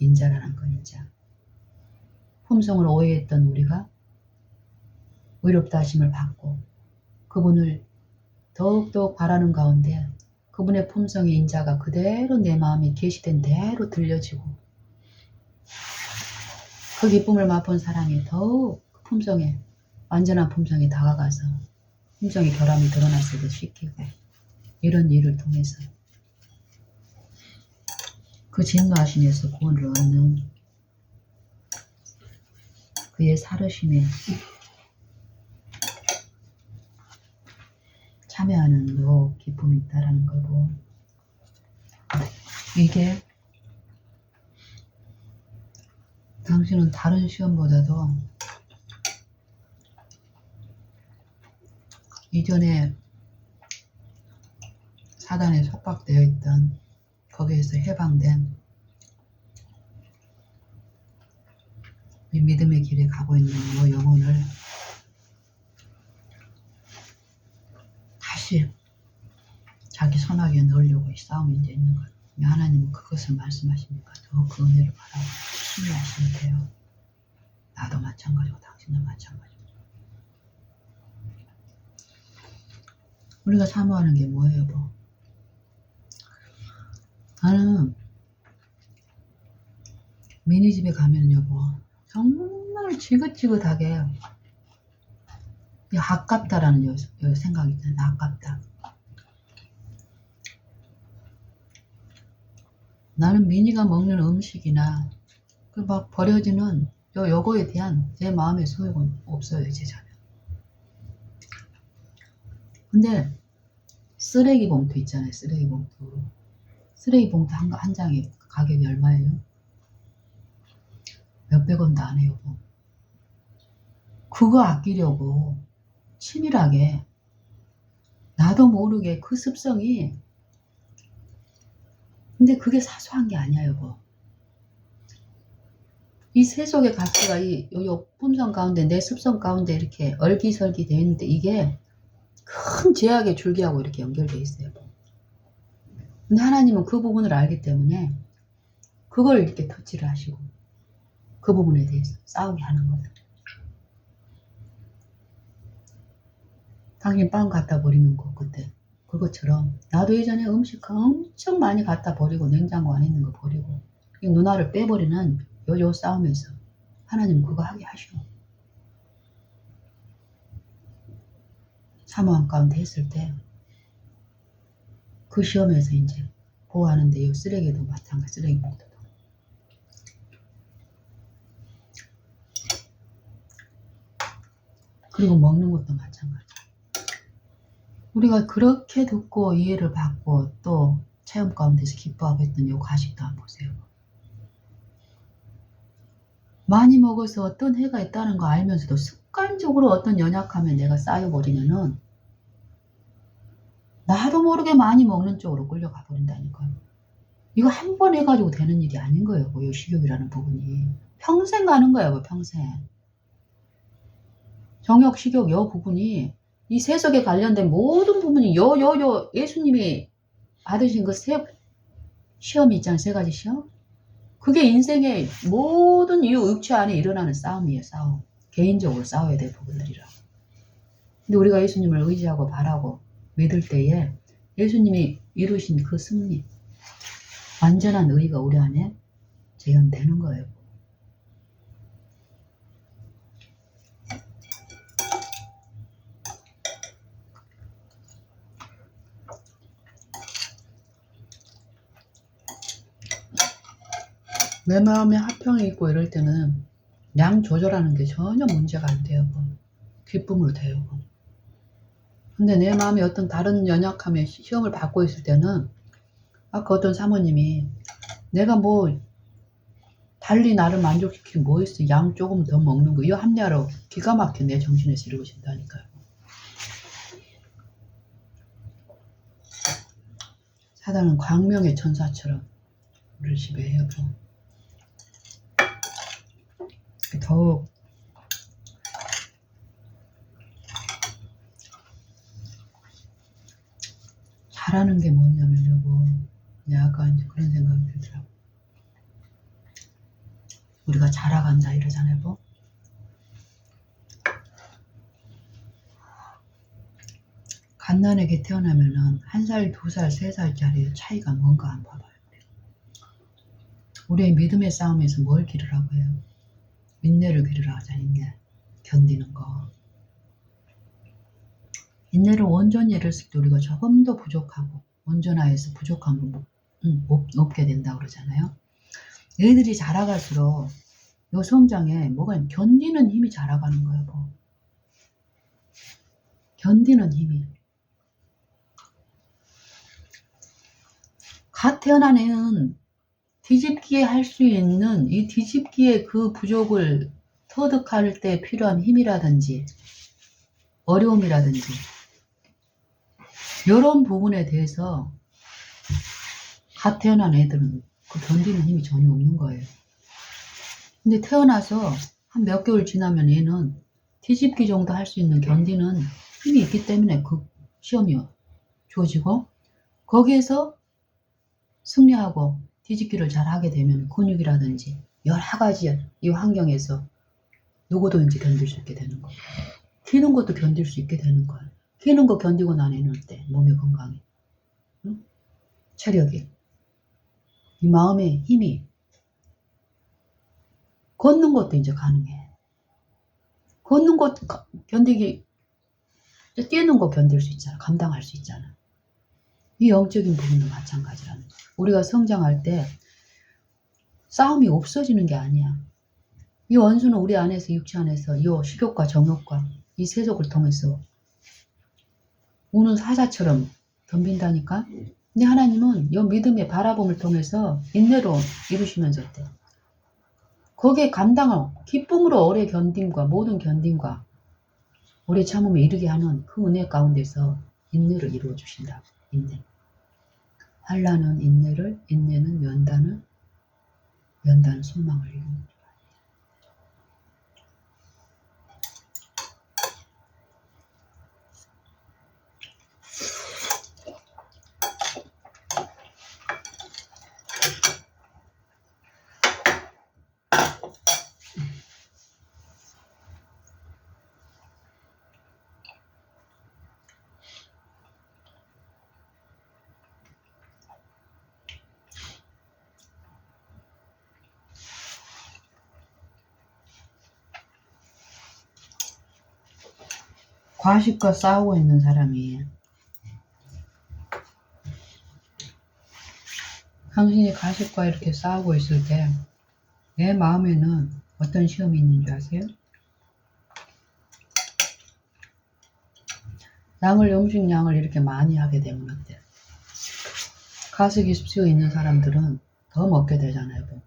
인자라는 건 인자. 품성을 오해했던 우리가 의롭다 하심을 받고 그분을 더욱더욱 바라는 가운데 그분의 품성의 인자가 그대로 내 마음에 계시된 대로 들려지고 그 기쁨을 맛본 사람이 더욱 품성에 완전한 품성에 다가가서 품성의 결함이 드러났을 때 시키고 이런 일을 통해서 그 진노하심에서 구원을 얻는 그의 살으심에 참여하는 요 기쁨이 있다라는 거고, 이게 당신은 다른 시험보다도 이전에 사단에 속박되어 있던 거기에서 해방된 이 믿음의 길에 가고 있는 이 영혼을 다시 자기 선악에 넣으려고 이 싸움이 이제 있는 거예요. 하나님은 그것을 말씀하시니까 더 그 은혜를 바라고 신뢰하시면 돼요. 나도 마찬가지고 당신도 마찬가지고. 우리가 사모하는 게 뭐예요, 여보? 나는 미니 집에 가면 여보 정말 지긋지긋하게 아깝다라는 요 생각이 있잖아. 아깝다. 나는 미니가 먹는 음식이나 그 막 버려지는 요거에 대한 제 마음의 소욕은 없어요, 제 자녀. 근데 쓰레기 봉투 있잖아요, 쓰레기 봉투. 쓰레기 봉투 한 장에 가격이 얼마예요? 몇백 원도 안 해요. 그거 아끼려고 치밀하게 나도 모르게 그 습성이, 근데 그게 사소한 게 아니야, 여보. 이 세속의 가치가 요 품성 가운데, 내 습성 가운데 이렇게 얼기설기 되어 있는데 이게 큰 제약의 줄기하고 이렇게 연결되어 있어요. 근데 하나님은 그 부분을 알기 때문에 그걸 이렇게 터치를 하시고 그 부분에 대해서 싸우게 하는 거예요. 당신 빵 갖다 버리는 거 그때 그것처럼 나도 예전에 음식 엄청 많이 갖다 버리고 냉장고 안에 있는 거 버리고 이 누나를 빼버리는 요 싸움에서 하나님 그거 하게 하시오. 사모함 가운데 했을 때 그 시험에서 이제 보호하는데 이 쓰레기도 마찬가지, 쓰레기 봉투도. 그리고 먹는 것도 마찬가지. 우리가 그렇게 듣고 이해를 받고 또 체험 가운데서 기뻐하고 있던 요 가식도 한번 보세요. 많이 먹어서 어떤 해가 있다는 거 알면서도 습관적으로 어떤 연약함에 내가 쌓여버리면은 나도 모르게 많이 먹는 쪽으로 끌려가 버린다니까요. 이거 한 번 해가지고 되는 일이 아닌 거예요. 요 식욕이라는 부분이. 평생 가는 거예요. 평생. 정욕, 식욕 요 부분이 이 세속에 관련된 모든 부분이 예수님이 받으신 그 시험이 있잖아요. 3가지 시험. 그게 인생의 모든 육체 안에 일어나는 싸움이에요. 싸움. 개인적으로 싸워야 될 부분들이라고. 근데 우리가 예수님을 의지하고 바라고 믿을 때에 예수님이 이루신 그 승리, 완전한 의가 우리 안에 재현되는 거예요. 내 마음에 화평이 있고 이럴 때는 양 조절하는 게 전혀 문제가 안 돼요. 기쁨으로 돼요. 근데 내 마음에 어떤 다른 연약함에 시험을 받고 있을 때는 아까 어떤 사모님이 내가 뭐 달리 나를 만족시키는 뭐 있어, 양 조금 더 먹는 거, 이 합리화로 기가 막혀 내 정신에서 이루어진다니까요. 사단은 광명의 천사처럼 우리를 지배해요. 더욱 잘하는 게 뭐냐면 여보, 내가 아까 이제 그런 생각이 들더라고. 우리가 자라간다 이러잖아요. 뭐 갓난에게 태어나면은 1살, 2살, 3살짜리 차이가 뭔가 한번 봐봐요. 우리의 믿음의 싸움에서 뭘 기르라고 해요? 인내를 기르라 하자. 인내. 견디는 거. 인내를 온전히 잃었을 때 우리가 조금 더 부족하고 온전하여서 부족함을 높게 된다고 그러잖아요. 얘들이 자라갈수록 요 성장에 뭐가 견디는 힘이 자라가는 거예요. 견디는 힘이. 태어난 애는 뒤집기에 할 수 있는 이 뒤집기의 그 부족을 터득할 때 필요한 힘이라든지 어려움이라든지 이런 부분에 대해서 갓 태어난 애들은 그 견디는 힘이 전혀 없는 거예요. 근데 태어나서 한 몇 개월 지나면 얘는 뒤집기 정도 할 수 있는 견디는 힘이 있기 때문에 그 시험이 주어지고 거기에서 승리하고 뒤집기를 잘 하게 되면 근육이라든지 여러 가지 이 환경에서 누구든지 견딜 수 있게 되는 거예요. 키는 것도 견딜 수 있게 되는 거예요. 키는 거 견디고 난 애는 어때? 몸이 건강해. 응? 체력이. 이 마음의 힘이. 걷는 것도 이제 가능해. 걷는 것 견디기, 뛰는 거 견딜 수 있잖아. 감당할 수 있잖아. 이 영적인 부분도 마찬가지라는 거야. 우리가 성장할 때 싸움이 없어지는 게 아니야. 이 원수는 우리 안에서 육체 안에서 이 식욕과 정욕과 이 세속을 통해서 우는 사자처럼 덤빈다니까. 근데 하나님은 이 믿음의 바라봄을 통해서 인내로 이루시면서 때 거기에 감당을 기쁨으로 오래 견딤과 모든 견딤과 오래 참음에 이르게 하는 그 은혜 가운데서 인내를 이루어 주신다. 인내. 환난은 인내를, 인내는 연단을, 연단은 소망을 이루는. 과식과 싸우고 있는 사람이 당신이 과식과 이렇게 싸우고 있을 때 내 마음에는 어떤 시험이 있는 줄 아세요? 음식량을 이렇게 많이 하게 되면 어때? 가식이 습수에 있는 사람들은 더 먹게 되잖아요. 뭐.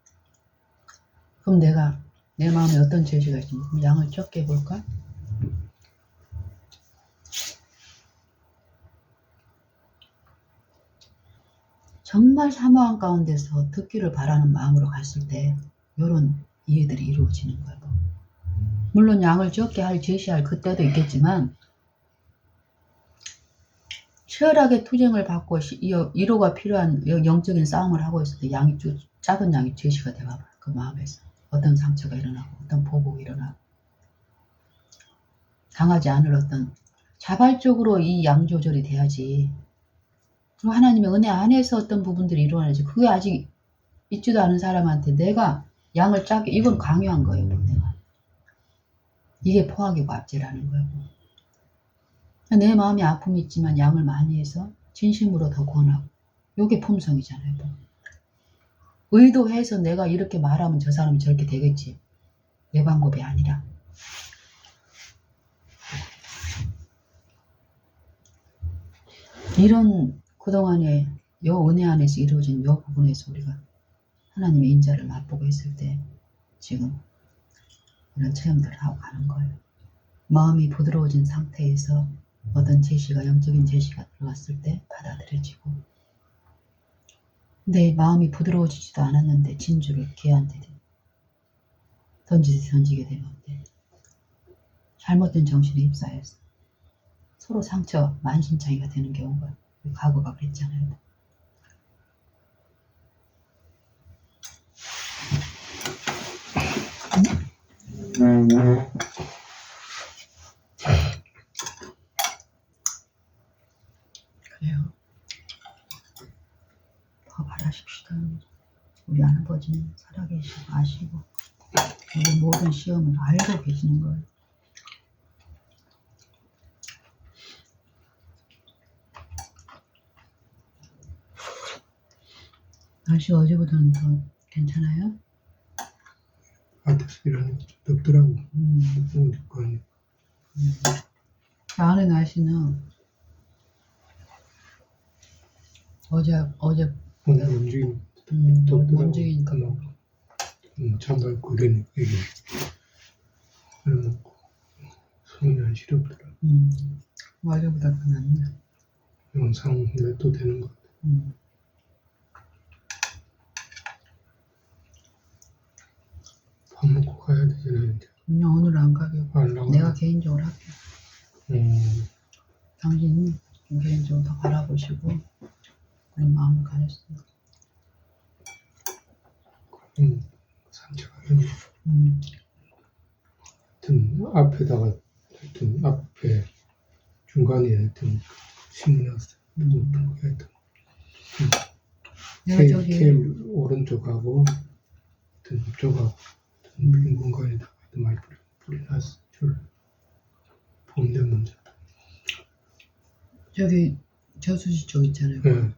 그럼 내가 내 마음에 어떤 제시가 있으면 그럼 양을 적게 해볼까? 정말 사모한 가운데서 듣기를 바라는 마음으로 갔을 때 이런 이해들이 이루어지는 거예요. 물론 양을 적게 제시할 그때도 있겠지만 치열하게 투쟁을 받고 위로가 필요한 영적인 싸움을 하고 있을 때 작은 양이 제시가 되어봐요. 그 마음에서 어떤 상처가 일어나고 어떤 보복이 일어나고 당하지 않을 어떤 자발적으로 이 양 조절이 돼야지. 그리고 하나님의 은혜 안에서 어떤 부분들이 일어나야지. 그게 아직 있지도 않은 사람한테 내가 양을 작게, 이건 강요한 거예요. 내가. 이게 포악이고 압제라는 거예요. 내 마음에 아픔이 있지만 양을 많이 해서 진심으로 더 권하고 이게 품성이잖아요. 의도해서 내가 이렇게 말하면 저 사람이 저렇게 되겠지. 내 방법이 아니라. 이런 그동안에 요 은혜 안에서 이루어진 요 부분에서 우리가 하나님의 인자를 맛보고 있을 때 지금 이런 체험들을 하고 가는 거예요. 마음이 부드러워진 상태에서 어떤 제시가, 영적인 제시가 들어갔을 때 받아들여지고 내 마음이 부드러워지지도 않았는데 진주를 걔한테 던지게 되면 어때? 잘못된 정신에 휩싸여서 서로 상처, 만신창이가 되는 경우가 과거가 그랬잖아요. 그래요. 더 바라십시다. 우리 아버지는 살아계시고 아시고 우리 모든 시험을 알고 계시는 거예요. 날씨 어제보다는 더 괜찮아요? 바깥에서 일하는 덥더라고. 너무 덥고 하니까. 안에 날씨는 어제 오늘 움직임 움직이니까. 장갑 그런 얘기. 그러면 손이 안 시렵더라. 어제보다 더 낫네. 영상 또 되는 것 같아. 밥 먹고 가야 되잖아, 이제. 그냥 오늘 안 가게. 안 나가. 내가 개인적으로 할게. 당신이 개인적으로 더 바라보시고 그런 마음을 가졌습니다. 산책하는 하여튼 앞에다가 하여튼 앞에 중간에 하여튼 심어놨어. 하여튼 내가 저기 케일 오른쪽하고 하여튼 이쪽하고 빈 공간에다가 하여튼 많이 뿌려놨어. 줄 봄 되면 저기 저수지 쪽 있잖아요. 네.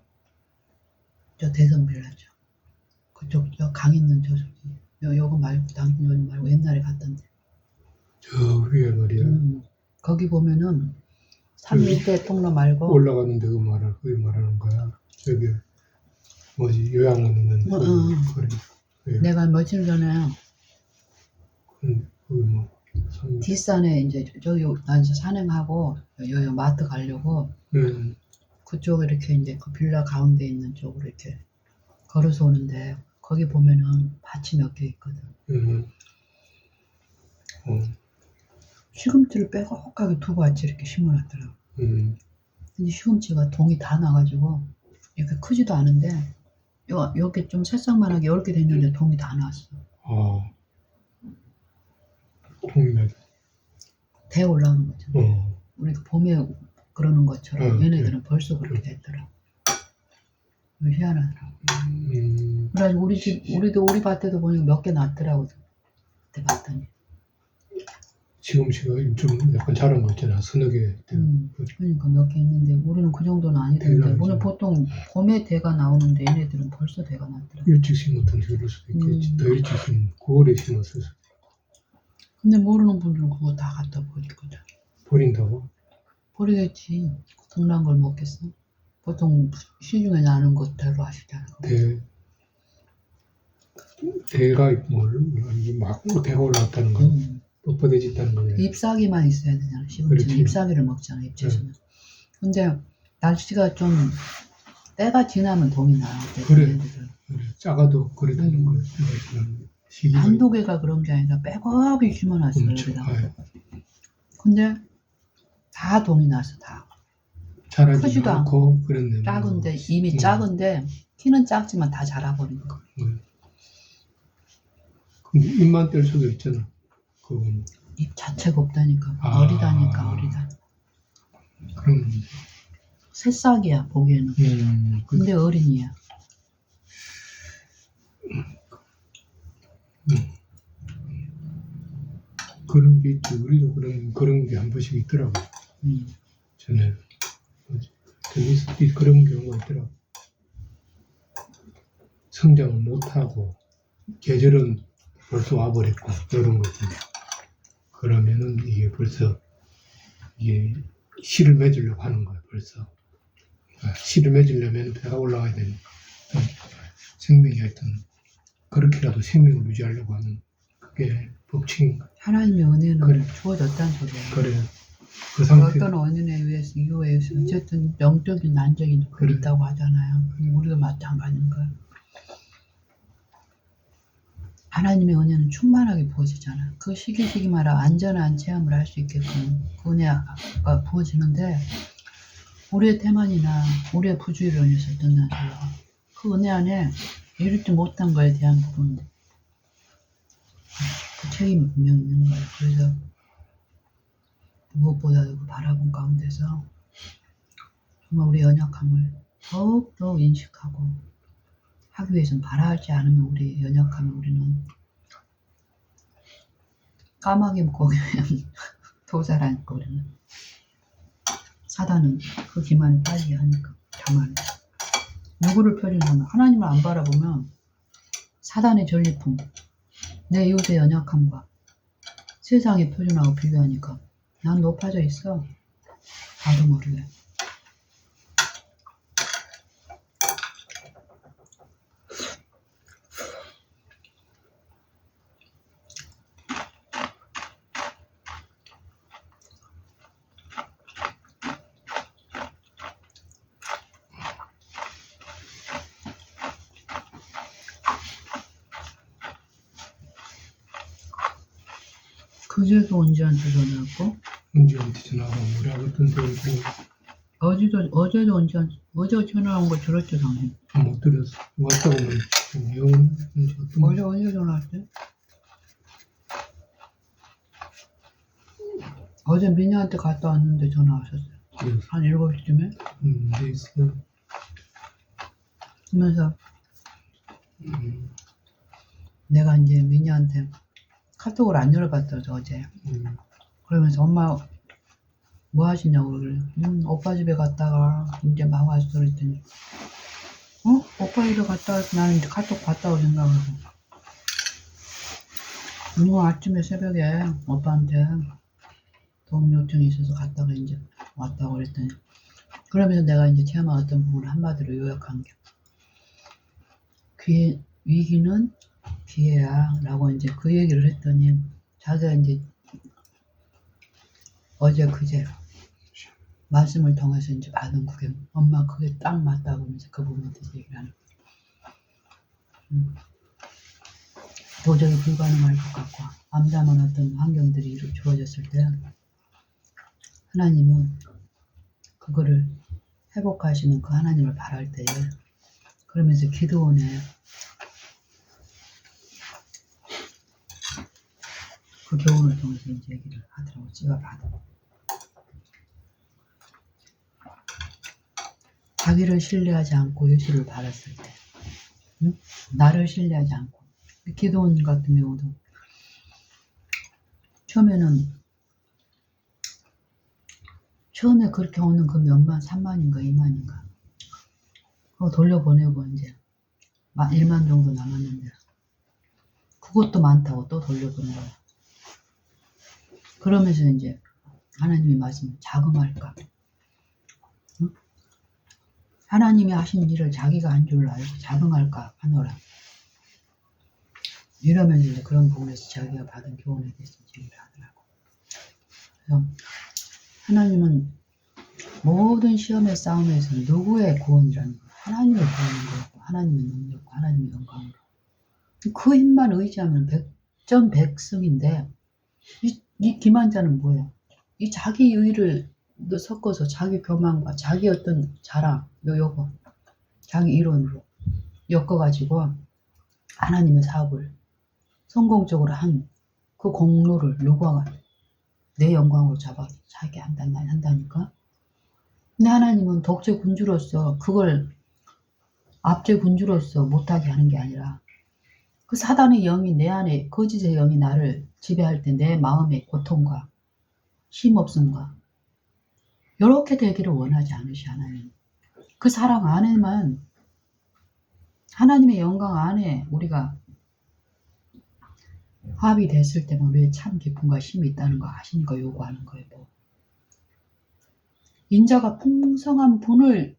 저 대선 빌라죠. 그쪽 저 강 있는 저수지. 요거 말고 당신 요즘 말고 옛날에 갔던데. 저 위에 말이야. 거기 보면은 3일대 통로 말고 올라가는 데가 거기 말하는 거야. 저기 뭐지 요양원 있는 거리. 네. 내가 며칠 전에 거기 뭐 뒷산에 이제 저기 난 이제 산행하고 요 마트 가려고 그쪽에 이렇게 이제 그 빌라 가운데 있는 쪽으로 이렇게 걸어서 오는데 거기 보면은 밭이 몇 개 있거든. 시금치를 빼곡하게 두 밭이 이렇게 심어놨더라고. 근데 시금치가 동이 다 나가지고 이렇게 크지도 않은데 이렇게 좀 새싹만하게 이렇게 됐는데 동이 다 나왔어. 동이 나지. 대 올라오는 거잖아. 우리가 봄에 그러는 것처럼 얘네들은 벌써 그렇게 됐더라고. 희한하더라고. 그래가지고 우리 밭에도 보니까 몇 개 났더라고. 그때 봤더니. 시금치가 좀 약간 자란 거 있잖아. 서너 개. 그러니까 몇 개 있는데 우리는 그 정도는 아니던데. 우리는 보통 봄에 대가 나오는데 얘네들은 벌써 대가 났더라고. 일찍 심었던 그럴 수도 있겠지. 더 일찍 심은 9월에 심었을 수도. 근데 모르는 분들은 그거 다 갖다 버릴 거잖아. 버린다고? 버리겠지. 동난 걸 먹겠어. 보통 시중에 나는 것대로 하시잖아. 대가 막 대가 올라왔다는 거. 뻣뻣해졌다는 거네. 잎사귀만 있어야 되잖아. 시금치는 잎사귀를 먹잖아. 잎채소는. 근데 날씨가 좀 때가 지나면 동이 나. 그래. 작아도 그래 되는 거야. 한두 개가 그런 게 아니라 빼곡히 심어놨어. 여기다가. 근데 다 동이 났어. 다. 크지도 않고 그랬네. 작은데 이미 작은데 키는 작지만 다 자라버린 거. 근데 잎만 뗄 수도 있잖아. 그건. 잎 자체가 없다니까. 어리다니까. 그럼 새싹이야 보기에는. 근데 어린이야. 그런 게 있지. 우리도 그런 게 한 번씩 있더라고. 전에 그런 경우가 있더라고. 성장을 못하고 계절은 벌써 와버렸고 이런 거지. 그러면은 이게 벌써 씨를 맺으려고 하는 거야. 벌써 씨를 맺으려면 배가 올라가야 되니까 생명이 하여튼 그렇게라도 생명을 유지하려고 하는 그게 법칙인 거야. 하나님의 은혜는 주어졌다는 소리야. 그래. 그 상태. 어떤 원인에 의해서 이유에 의해서 어쨌든 영적인 난적인 그게 있다고 하잖아요. 우리도 마찬가지인 거야. 하나님의 은혜는 충만하게 부어지잖아. 그 시기마다 안전한 체험을 할 수 있게끔 그 은혜가 부어지는데 우리의 태만이나 우리의 부주의로 인해서 어떤 그 은혜 안에 이루지 못한 거에 대한 부분 그 책임이 분명히 있는 거예요. 그래서 무엇보다도 그 바라본 가운데서 정말 우리의 연약함을 더욱더 인식하고 하기 위해서는 바라지 않으면 우리 연약함을 우리는 까마귀 먹으면 도살하니까 우리는 사단은 그 기만을 빨리 하니까 자만 누구를 표준하면 하나님을 안 바라보면 사단의 전리품 내 이웃의 연약함과 세상의 표준하고 비교하니까 난 높아져 있어. 나도 모르게. 그제도 언제한테 전화 왔고, 은지한테 전화가 뭐라고 했던데 어제도 어제 전화 온 거 들었죠, 당신? 못 들었어. 왔다고 하면 영 어제 언제 전화 왔대? 어제 민희한테 갔다 왔는데 전화 왔었어요. 한 7시쯤에? 돼 있어. 그러면서 음, 내가 이제 민희한테 카톡을 안 열어봤더라고, 어제. 그러면서 엄마 뭐 하시냐고 그래. 오빠 집에 갔다가 이제 막 왔어 그랬더니 오빠 집에 갔다 와서 나는 이제 카톡 봤다고 생각을 하고 오늘 아침에 새벽에 오빠한테 도움 요청이 있어서 갔다가 이제 왔다고 그랬더니 그러면서 내가 이제 체험한 어떤 부분을 한마디로 요약한 게 위기는 기회야 라고 이제 그 얘기를 했더니 자기가 이제 어제 그제 말씀을 통해서 이제 받은 그게 엄마 그게 딱 맞다고 하면서 그 부분에 대해서 얘기를 하는 거예요. 도저히 불가능할 것 같고 암담한 어떤 환경들이 주어졌을 때 하나님은 그거를 회복하시는 그 하나님을 바랄 때에 그러면서 기도원에 그 교훈을 통해서 이제 얘기를 하더라고 찍어봐도 자기를 신뢰하지 않고 예수를 바랐을 때 나를 신뢰하지 않고 기도원 같은 경우도 처음에 그렇게 오는 그 몇만 3만인가 2만인가 그거 돌려보내고 이제 1만 정도 남았는데 그것도 많다고 또 돌려보낸 거야. 그러면서 이제 하나님이 말씀 자금할까 응? 하나님이 하신 일을 자기가 한 줄로 알고 자금할까 하노라 이러면서 이제 그런 부분에서 자기가 받은 교훈에 대해서 얘기를 하더라고. 그래서 하나님은 모든 시험의 싸움에서 누구의 구원이라는 거 하나님의 구원인 거고 하나님의 능력과 하나님의 영광으로 그 힘만 의지하면 백전백승인데 이 기만자는 뭐예요? 이 자기 의의를 섞어서 자기 교만과 자기 어떤 자랑 요거 자기 이론으로 엮어가지고 하나님의 사업을 성공적으로 한 그 공로를 누가 내 영광으로 잡아 자기 한다니까. 근데 하나님은 독재 군주로서 그걸 압제 군주로서 못하게 하는 게 아니라 그 사단의 영이 내 안에 거짓의 영이 나를 지배할 때 내 마음의 고통과 힘없음과 이렇게 되기를 원하지 않으시 하나님. 그 사랑 안에만 하나님의 영광 안에 우리가 화합이 됐을 때만 우리의 참 기쁨과 힘이 있다는 거 아시니까 요구하는 거예요. 뭐. 인자가 풍성한 분을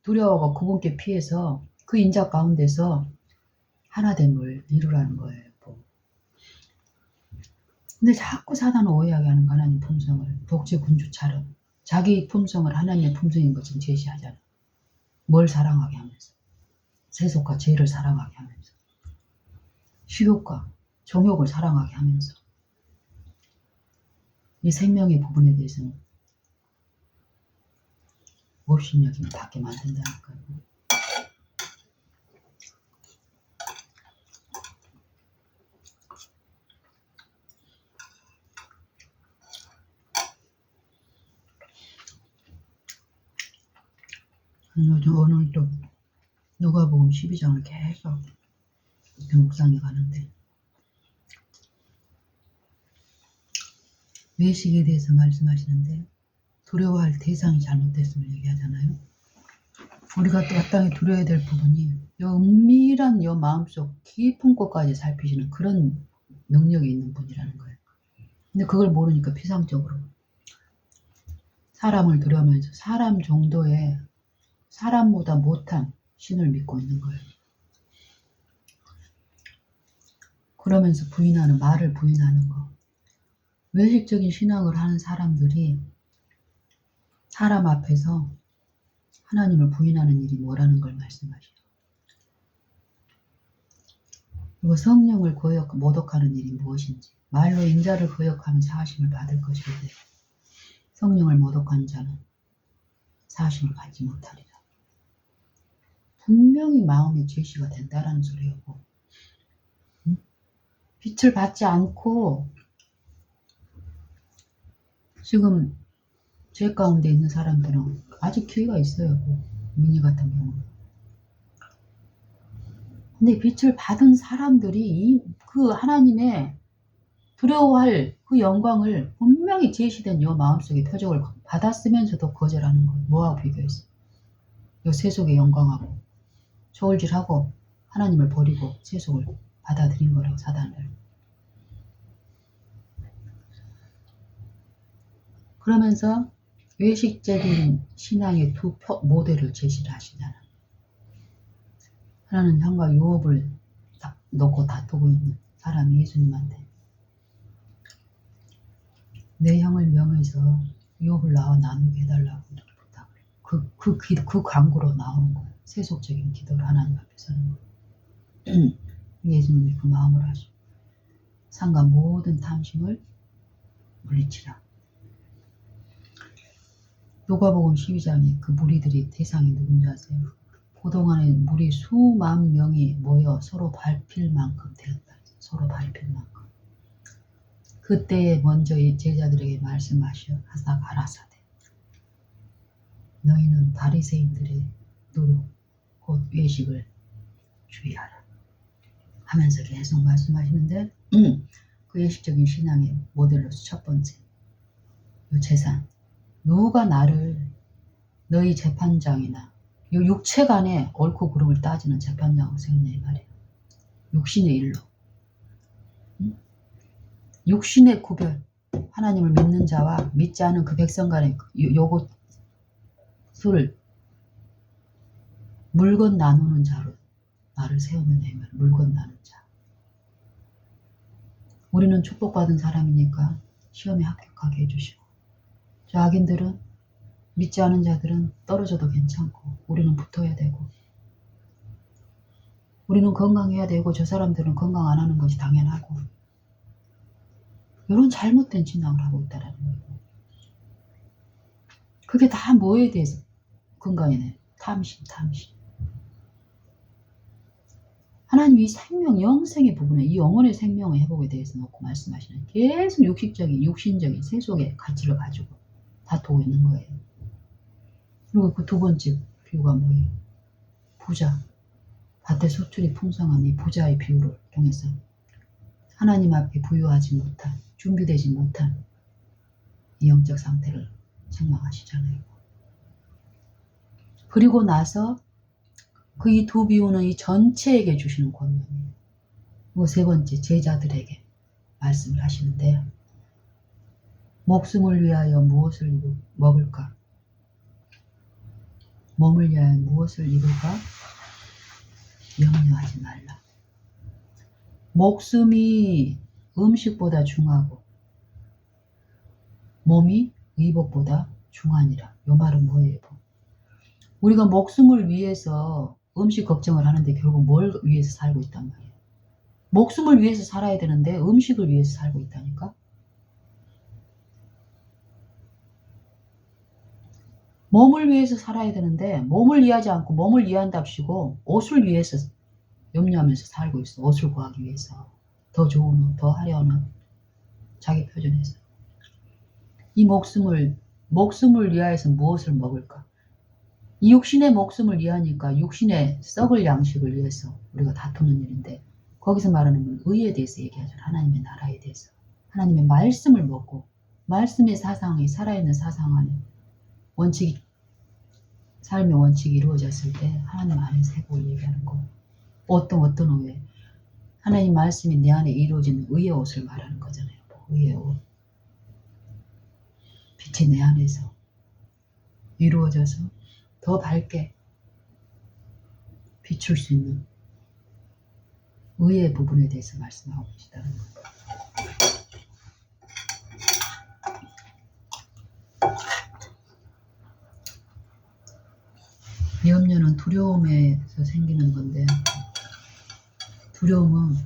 두려워하고 그분께 피해서 그 인자 가운데서 하나됨을 이루라는 거예요. 뭐. 근데 자꾸 사단은 오해하게 하는 거 하나님 품성을 독재 군주처럼 자기 품성을 하나님의 품성인 것처럼 제시하잖아. 뭘 사랑하게 하면서 세속과 죄를 사랑하게 하면서 식욕과 정욕을 사랑하게 하면서 이 생명의 부분에 대해서는 업신여김 받게 만든다니까요. 요즘 오늘 또 누가복음 12장을 계속 이렇게 묵상해 가는데 외식에 대해서 말씀하시는데 두려워할 대상이 잘못됐음을 얘기하잖아요. 우리가 또 마땅히 두려워야 될 부분이 요 은밀한 요 마음속 깊은 곳까지 살피시는 그런 능력이 있는 분이라는 거예요. 근데 그걸 모르니까 피상적으로 사람을 두려워하면서 사람 정도의 사람보다 못한 신을 믿고 있는 거예요. 그러면서 말을 부인하는 거. 외식적인 신앙을 하는 사람들이 사람 앞에서 하나님을 부인하는 일이 뭐라는 걸 말씀하셔요. 그리고 성령을 모독하는 일이 무엇인지 말로 인자를 거역하면 사하심을 받을 것이로되 성령을 모독하는 자는 사하심을 받지 못하리라. 분명히 마음의 제시가 된다라는 소리였고, 빛을 받지 않고 지금 죄 가운데 있는 사람들은 아직 기회가 있어요. 미니 같은 경우는. 근데 빛을 받은 사람들이 그 하나님의 두려워할 그 영광을 분명히 제시된 요 마음속에 표적을 받았으면서도 거절하는 거예요. 뭐하고 비교해서? 요 세속의 영광하고 저울질하고 하나님을 버리고 세속을 받아들인 거라고, 사단을. 그러면서 외식적인 신앙의 두 모델을 제시를 하시잖아. 하나는 형과 유업을 놓고 다투고 있는 사람이 예수님한테 내 형을 명해서 유업을 나와 나누게 해달라고 이렇게 부탁을. 그 광고로 나오는 거예요. 세속적인 기도를 하나님 앞에 서는 거예요. 예수님이 그 마음을 하시고 상과 모든 탐심을 물리치라. 누가복음 12장에 그 무리들이 대상이 누군지 아세요? 그동안에 무리 수만 명이 모여 서로 밟힐 만큼 되었다. 서로 밟힐 만큼. 그때에 먼저 이 제자들에게 말씀하사 가라사대 너희는 바리새인들의 노릇 곧 외식을 주의하라 하면서 계속 말씀하시는데, 그 외식적인 신앙의 모델로서 첫 번째, 요 재산. 누가 나를 너희 재판장이나 요 육체 간의 옳고 그름을 따지는 재판장으로 세우냐 이 말이에요. 육신의 일로. 육신의 구별. 하나님을 믿는 자와 믿지 않은 그 백성 간의 요것을 물건 나누는 자로 나를 세우느냐 이 말이에요. 물건 나누는 자. 우리는 축복받은 사람이니까 시험에 합격하게 해주시고, 저 악인들은, 믿지 않은 자들은 떨어져도 괜찮고 우리는 붙어야 되고, 우리는 건강해야 되고 저 사람들은 건강 안 하는 것이 당연하고, 이런 잘못된 신앙을 하고 있다는 거예요. 그게 다 뭐에 대해서 근간이네. 탐심. 하나님이 생명, 영생의 부분에 이 영혼의 생명의 회복에 대해서 놓고 말씀하시는, 계속 육식적인, 육신적인 세속의 가치를 가지고 다투고 있는 거예요. 그리고 그 두 번째 비유가 뭐예요? 부자. 밭에 소출이 풍성한 이 부자의 비유를 통해서 하나님 앞에 부유하지 못한, 준비되지 못한 이 영적 상태를 책망하시잖아요. 그리고 나서 그 이 두 비유는 이 전체에게 주시는 권면이에요. 그리고 세 번째, 제자들에게 말씀을 하시는데, 목숨을 위하여 무엇을 먹을까? 몸을 위하여 무엇을 입을까? 염려하지 말라. 목숨이 음식보다 중하고 몸이 의복보다 중하니라. 요 말은 뭐예요? 우리가 목숨을 위해서 음식 걱정을 하는데 결국 뭘 위해서 살고 있단 말이에요. 목숨을 위해서 살아야 되는데 음식을 위해서 살고 있다니까. 몸을 위해서 살아야 되는데 몸을 이해하지 않고 몸을 이해한답시고 옷을 위해서 염려하면서 살고 있어. 옷을 구하기 위해서. 더 좋은 옷, 더 화려한 옷. 자기 표준에서. 이 목숨을 위하여서 무엇을 먹을까? 이 육신의 목숨을 위하니까 육신의 썩을 양식을 위해서 우리가 다투는 일인데, 거기서 말하는 건 의에 대해서 얘기하잖아. 하나님의 나라에 대해서. 하나님의 말씀을 먹고 말씀의 사상이, 살아있는 사상 안에 원칙이, 삶의 원칙이 이루어졌을 때 하나님 안에서 회복을 얘기하는 거. 어떤 의에, 하나님 말씀이 내 안에 이루어지는 의의 옷을 말하는 거잖아요. 의의 옷. 빛이 내 안에서 이루어져서 더 밝게 비출 수 있는 의의 부분에 대해서 말씀하고 계시다는 거예요. 염려는 두려움에서 생기는 건데, 두려움은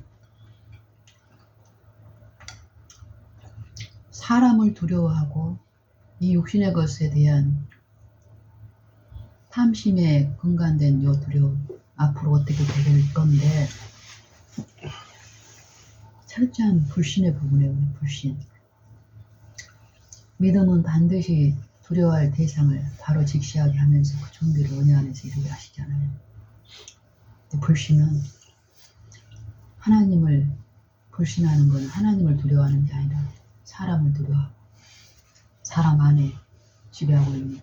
사람을 두려워하고 이 육신의 것에 대한 탐심에 근간된 요 두려움, 앞으로 어떻게 될 건데 철저한 불신의 부분이에요. 불신. 믿음은 반드시 두려워할 대상을 바로 직시하게 하면서 그 종교를 은혜 안에서 이루게 하시잖아요. 근데 불신은 하나님을 불신하는 건 하나님을 두려워하는 게 아니라 사람을 두려워하고 사람 안에 지배하고 있는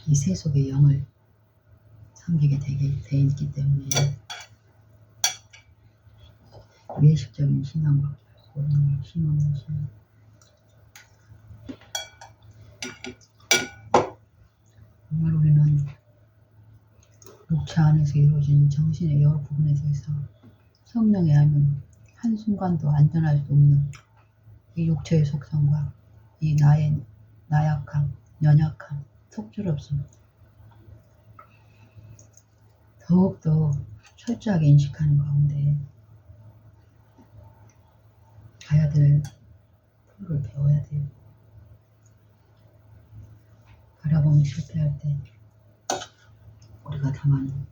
이 세속의 영을 섬기게 돼 있기 때문에 외식적인 신앙으로 힘없는 신앙. 정말 우리는 육체 안에서 이루어진 정신의 여러 부분에 대해서 성령에 하면 한순간도 안전할 수 없는 이 육체의 속성과 이 나의 나약함, 연약함, 속절없음 더욱더 철저하게 인식하는 가운데 가야 될 프로를 배워야 돼요. 바라보면 실패할 때 우리가 당하는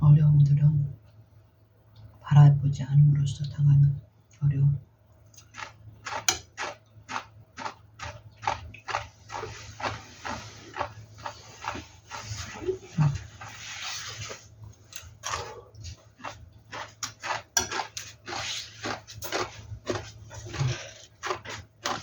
어려움들은 바라보지 않음으로써 당하는 어려움.